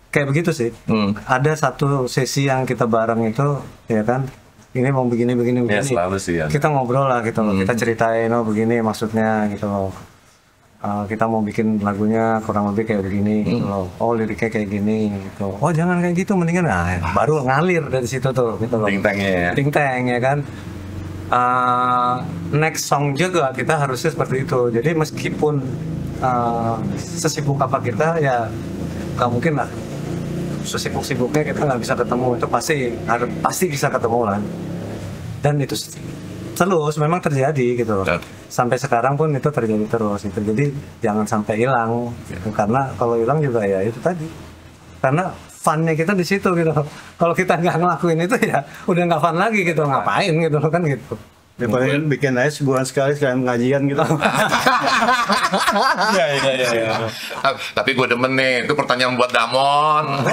kayak begitu sih. Ada satu sesi yang kita bareng itu, ya kan? Ini mau begini. Ya, selalu sih ya. Kita ngobrol lah gitu loh. Kita ceritain begini maksudnya gitu loh. Kita mau bikin lagunya kurang lebih kayak begini gitu loh. Oh, liriknya kayak gini gitu. Oh, jangan kayak gitu, mendingan baru ngalir dari situ tuh gitu loh. Ting teng ya kan. Next song juga kita harusnya seperti itu. Jadi meskipun sesibuk apa kita ya nggak mungkin lah. Sesibuk-sibuknya kita nggak bisa ketemu, itu pasti bisa ketemu lah. Dan itu terus memang terjadi gitu loh. Sampai sekarang pun itu terjadi terus gitu. Jadi jangan sampai hilang gitu. Karena kalau hilang juga ya itu tadi. Karena funnya kita di situ gitu. Kalau kita nggak ngelakuin itu ya udah nggak fun lagi gitu. Ngapain gitu kan gitu. Ya paling bikin aja sebulan sekali sekalian pengajian gitu. Iya. Tapi gue demen nih, itu pertanyaan buat Damon,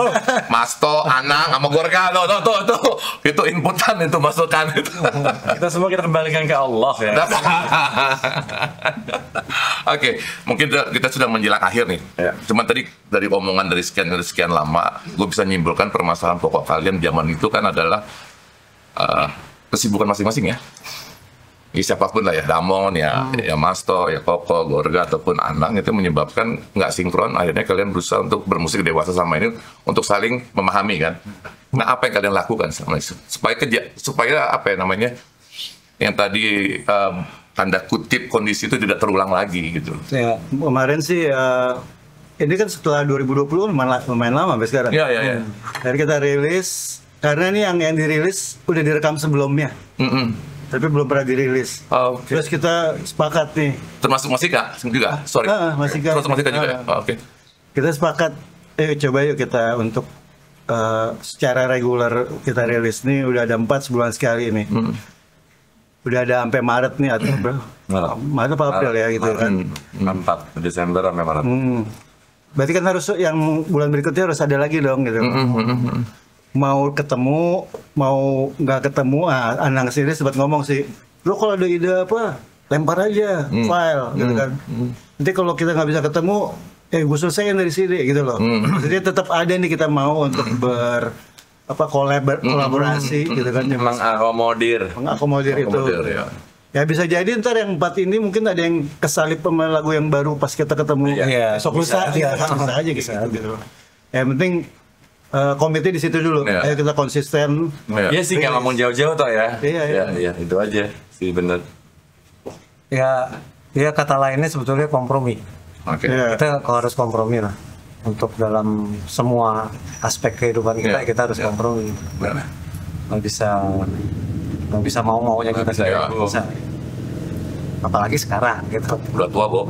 Masto, Anang, sama Gorga tuh. Itu inputan, itu masukan itu. Kita semua kita kembalikan ke Allah ya. Oke, mungkin kita sudah menjelang akhir nih. Cuman tadi dari omongan dari sekian lama, gue bisa nyimpulkan permasalahan pokok kalian zaman itu kan adalah kesibukan masing-masing ya. Ya, siapapun lah ya, Damon ya, ya Masto, ya Koko, Gorga ataupun Anang itu menyebabkan nggak sinkron. Akhirnya kalian berusaha untuk bermusik dewasa sama ini untuk saling memahami kan. Nah, apa yang kalian lakukan sama itu supaya apa ya namanya yang tadi tanda kutip kondisi itu tidak terulang lagi gitu. Ya, kemarin sih ini kan setelah 2020 lumayan lama sampai sekarang. Iya. Jadi kita rilis karena ini yang dirilis udah direkam sebelumnya. Tapi belum pernah dirilis. Terus kita sepakat nih. Termasuk Masika juga? Sorry. Termasuk Masika juga. Oke. Kita sepakat, coba yuk kita untuk secara reguler kita rilis nih udah ada 4 sebulan sekali nih. Udah ada sampai Maret nih atau Maret apa April ya gitu kan. 4 Desember sampai Maret. Berarti kan harus yang bulan berikutnya harus ada lagi dong gitu. Mau ketemu, mau nggak ketemu, Anang sendiri sempat ngomong sih, lo kalau ada ide apa, lempar aja file, gitu kan. Nanti kalau kita nggak bisa ketemu, gue selesaiin dari sini, gitu loh. Jadi tetap ada nih kita mau untuk kolaborasi, gitu kan. Mengakomodir itu. Ya bisa jadi ntar yang 4 ini mungkin ada yang kesalip sama lagu yang baru pas kita ketemu. Esok lusa, bisa aja gitu. Yang penting komite di situ dulu. Ayo kita konsisten. Iya sih, nggak ngomong jauh-jauh toh ya. Iya, itu aja sih bener. Ya kata lainnya sebetulnya kompromi. Kita harus kompromi lah. Untuk dalam semua aspek kehidupan kita harus kompromi. Nggak bisa mau-maunya kita bisa. Apalagi sekarang gitu. Udah tua, Bo.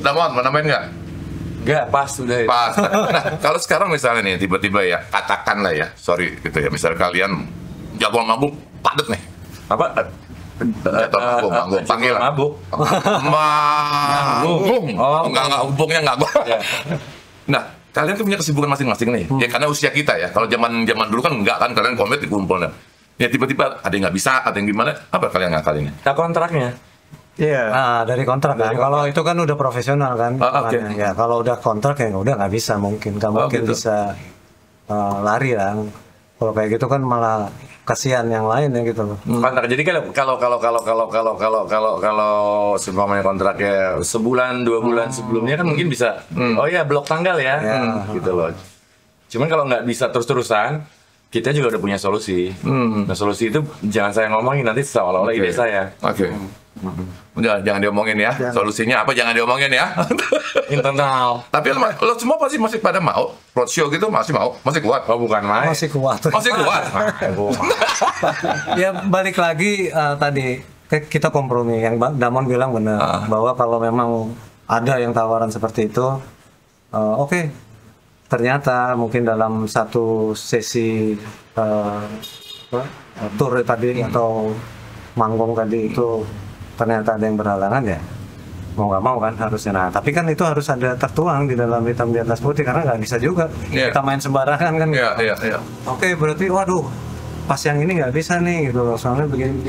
Damon, mau namain nggak? Enggak, pas sudah. Pas. Nah, kalau sekarang misalnya nih tiba-tiba ya, katakanlah ya, sorry gitu ya, misalnya kalian jadwal mabuk padat nih. Apa? Manggung, panggil mabuk. Manggung. Enggak, hubungnya enggak gua. Nah, kalian kan punya kesibukan masing-masing nih. Ya karena usia kita ya. Kalau zaman dulu kan enggak kan, kalian komit dikumpul. Ya tiba-tiba ada yang nggak bisa, ada yang gimana? Apa kalian ngakalinnya? Kita kontraknya. Iya. Nah, dari kontrak kan. Kalau itu kan udah profesional kan. Ya, kalau udah kontrak ya udah nggak bisa mungkin. Nggak mungkin bisa lari lah. Kalau kayak gitu kan malah kasihan yang lain ya gitu loh. Kontrak. Jadi kalau seumpamanya kontraknya sebulan 2 bulan sebelumnya kan mungkin bisa. Oh ya blok tanggal ya. Gitu loh. Cuman kalau nggak bisa terus-terusan, kita juga udah punya solusi. Nah solusi itu jangan saya ngomongin nanti seolah-olah ide saya. Jangan diomongin ya. Solusinya apa? Jangan diomongin ya. Internal. Tapi lo semua pasti masih pada mau roadshow gitu, masih mau, masih kuat. Oh bukan main. Masih kuat. Masih kuat. Ya balik lagi tadi kita kompromi. Yang Damon bilang benar bahwa kalau memang ada yang tawaran seperti itu, oke. Ternyata mungkin dalam satu sesi tour tadi atau manggung tadi itu ternyata ada yang berhalangan, ya mau nggak mau kan harusnya. Nah tapi kan itu harus ada tertuang di dalam hitam di atas putih, karena nggak bisa juga kita main sembarangan kan. Oke, berarti waduh pas yang ini nggak bisa nih gitu, soalnya begini.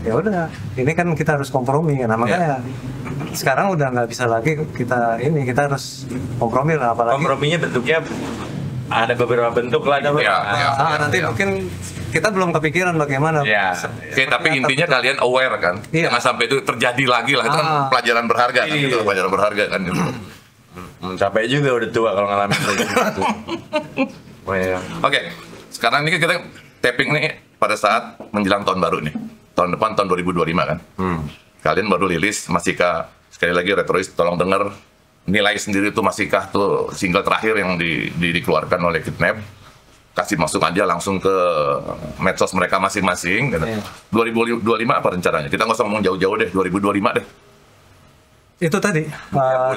Ya udah, ini kan kita harus kompromi kan. Nah, makanya sekarang udah nggak bisa lagi kita harus kompromi lah. Apalagi komprominya bentuknya ada beberapa bentuk lah. Nanti mungkin kita belum kepikiran bagaimana. Tapi intinya kalian aware kan, jangan sampai itu terjadi lagi lah. Itu kan pelajaran berharga kan, gitu, pelajaran berharga kan. Gitu. Capek juga udah tua kalau ngalamin kayak gitu. Oke, sekarang ini kita tapping nih pada saat menjelang tahun baru nih, tahun depan tahun 2025 kan. Kalian baru rilis Masihkah, sekali lagi Retrois tolong denger, nilai sendiri tuh Masihkah tuh single terakhir yang dikeluarkan oleh Kidnap. Kasih masuk aja langsung ke medsos mereka masing-masing. 2025 apa rencananya? Kita nggak usah ngomong jauh-jauh deh, 2025 deh. Itu tadi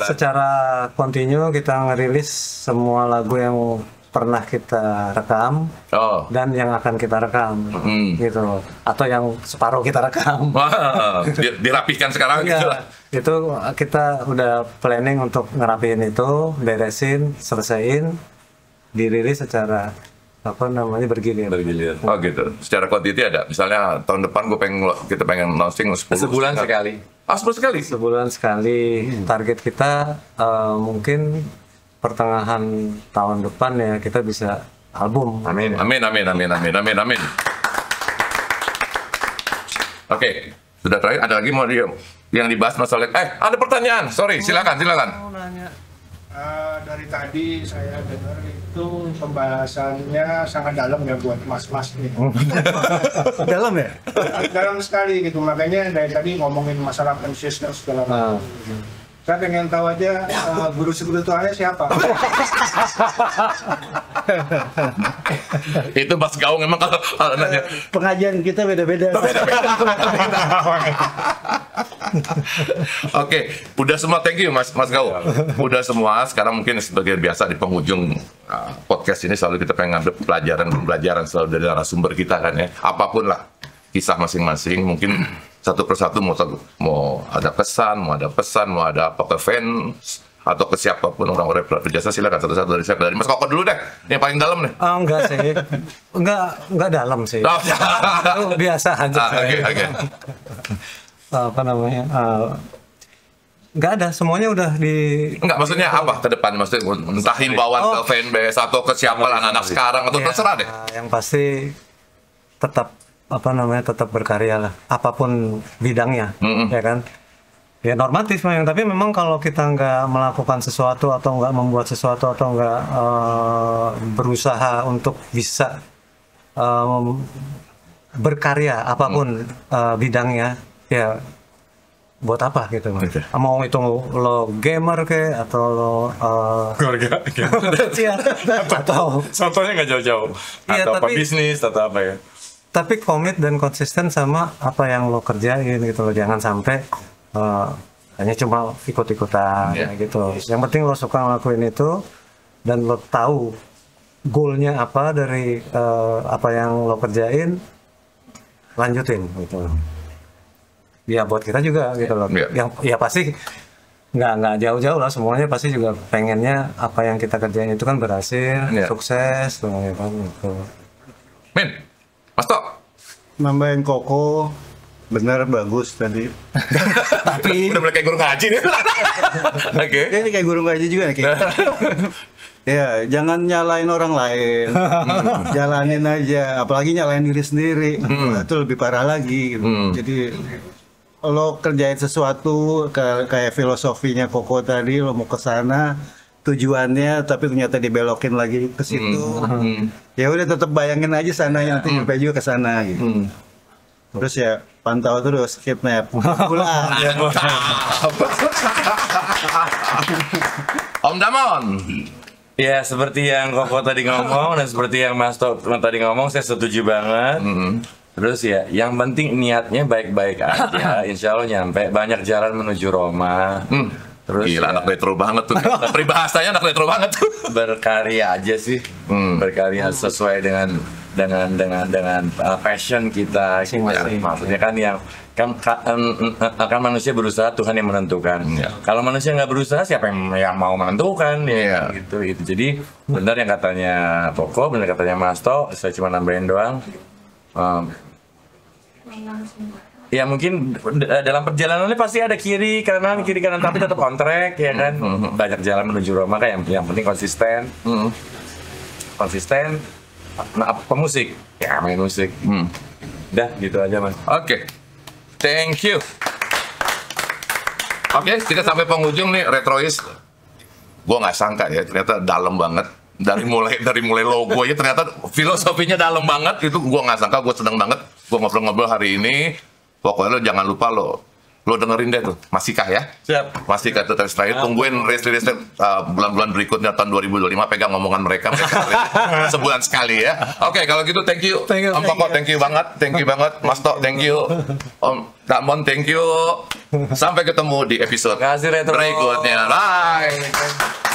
secara kontinu kita ngerilis semua lagu yang pernah kita rekam dan yang akan kita rekam gitu, atau yang separuh kita rekam. Dirapihkan sekarang gitu. Itu kita udah planning untuk ngerapihin itu, beresin, selesaiin, dirilis secara bergilir. Oh gitu. Secara kuantiti ada. Misalnya tahun depan kita pengen launching 10 sebulan sekali. Sebulan sekali. Target kita mungkin pertengahan tahun depan ya kita bisa album. Amin. Oke, sudah terakhir. Ada lagi mau yang dibahas masalah? Ada pertanyaan. Sorry, silakan. Mau nanya. Dari tadi saya dengar itu pembahasannya sangat dalam ya buat mas-mas nih. Dalam ya? Dalam sekali gitu, makanya dari tadi ngomongin masalah consciousness segala macam. Saya pengen tahu aja guru spiritualnya siapa? Itu Mas Gaung memang kalau nanya. Pengajian kita beda-beda. Oke, udah semua, thank you Mas Gaung. Udah semua. Sekarang mungkin sebagai biasa di penghujung podcast ini selalu kita pengen ngambil pelajaran selalu dari narasumber kita kan ya. Apapun lah kisah masing-masing, mungkin satu persatu mau ada pesan, mau ada apa ke fans atau ke siapapun orang-orang berjasa, silakan satu-satu dari Mas Koko dulu deh, yang paling dalam nih. Enggak sih, enggak dalam sih. Biasa aja. Oke. Nggak ada, semuanya udah Enggak, maksudnya apa ke depan? Maksudnya entah himbauan ke fanbase atau ke siapa anak-anak sekarang atau terserah deh. Yang pasti tetap berkarya lah, apapun bidangnya, ya kan. Ya normatif memang, tapi memang kalau kita nggak melakukan sesuatu atau nggak membuat sesuatu atau nggak berusaha untuk bisa berkarya apapun bidangnya, ya buat apa gitu. Mau itu lo gamer ke atau lo keluarga atau contohnya nggak jauh-jauh, atau apa bisnis atau apa ya. Tapi komit dan konsisten sama apa yang lo kerjain gitu loh, jangan sampai hanya cuma ikut-ikutan gitu. Yang penting lo suka ngelakuin itu dan lo tahu goalnya apa dari apa yang lo kerjain, lanjutin gitu. Ya buat kita juga gitu loh. Yang ya pasti nggak jauh-jauh lah, semuanya pasti juga pengennya apa yang kita kerjain itu kan berhasil, sukses tuh ya kan gitu. Min, Mas Tok, nambahin Koko, bener bagus tadi. Tapi udah mulai kayak guru ngaji nih. Oke. Ini kayak guru ngaji juga nih. Ya, jangan nyalain orang lain. Jalanin aja, apalagi nyalain diri sendiri. Itu lebih parah lagi gitu. Jadi lo kerjain sesuatu kayak filosofinya Koko tadi, lo mau ke sana tujuannya tapi ternyata dibelokin lagi ke situ. Ya udah tetap bayangin aja sananya, nanti sampai juga ke sana gitu. Terus ya pantau terus Kidnap. Pulang. Om Damon. Ya, seperti yang Koko tadi ngomong dan seperti yang Mas Tok tadi ngomong, saya setuju banget. Terus ya, yang penting niatnya baik-baik aja. Insya Allah nyampe. Banyak jalan menuju Roma. Terus gila, anak retro banget tuh. Peribahasanya anak retro banget tuh. Berkarya aja sih. Berkarya sesuai dengan passion kita. Maksudnya kan yang kan manusia berusaha, Tuhan yang menentukan. Kalau manusia nggak berusaha, siapa yang mau menentukan ya gitu. Jadi benar yang katanya Koko, benar katanya Mas To, saya cuma nambahin doang. Ya mungkin dalam perjalanannya pasti ada kiri kanan tapi tetap on track ya kan. Banyak jalan menuju Roma kan, yang penting konsisten. Pemusik ya, main musik. Udah gitu aja Mas. Oke. Thank you. Oke, kita sampai penghujung nih Retrois. Gua nggak sangka ya, ternyata dalam banget. Dari mulai logo aja ternyata filosofinya dalam banget. Itu gua nggak sangka, gua seneng banget. Gua ngobrol-ngobrol hari ini. Pokoknya lo jangan lupa lo dengerin deh tuh Masihkah ya. Siap. Masihkah itu terus terakhir. Tungguin rilis bulan-bulan berikutnya tahun 2025, pegang omongan mereka sebulan sekali ya. Oke, kalau gitu thank you. Om Koko thank you banget. Mas Tok thank you. Om Damon thank you. Sampai ketemu di episode berikutnya. Bye.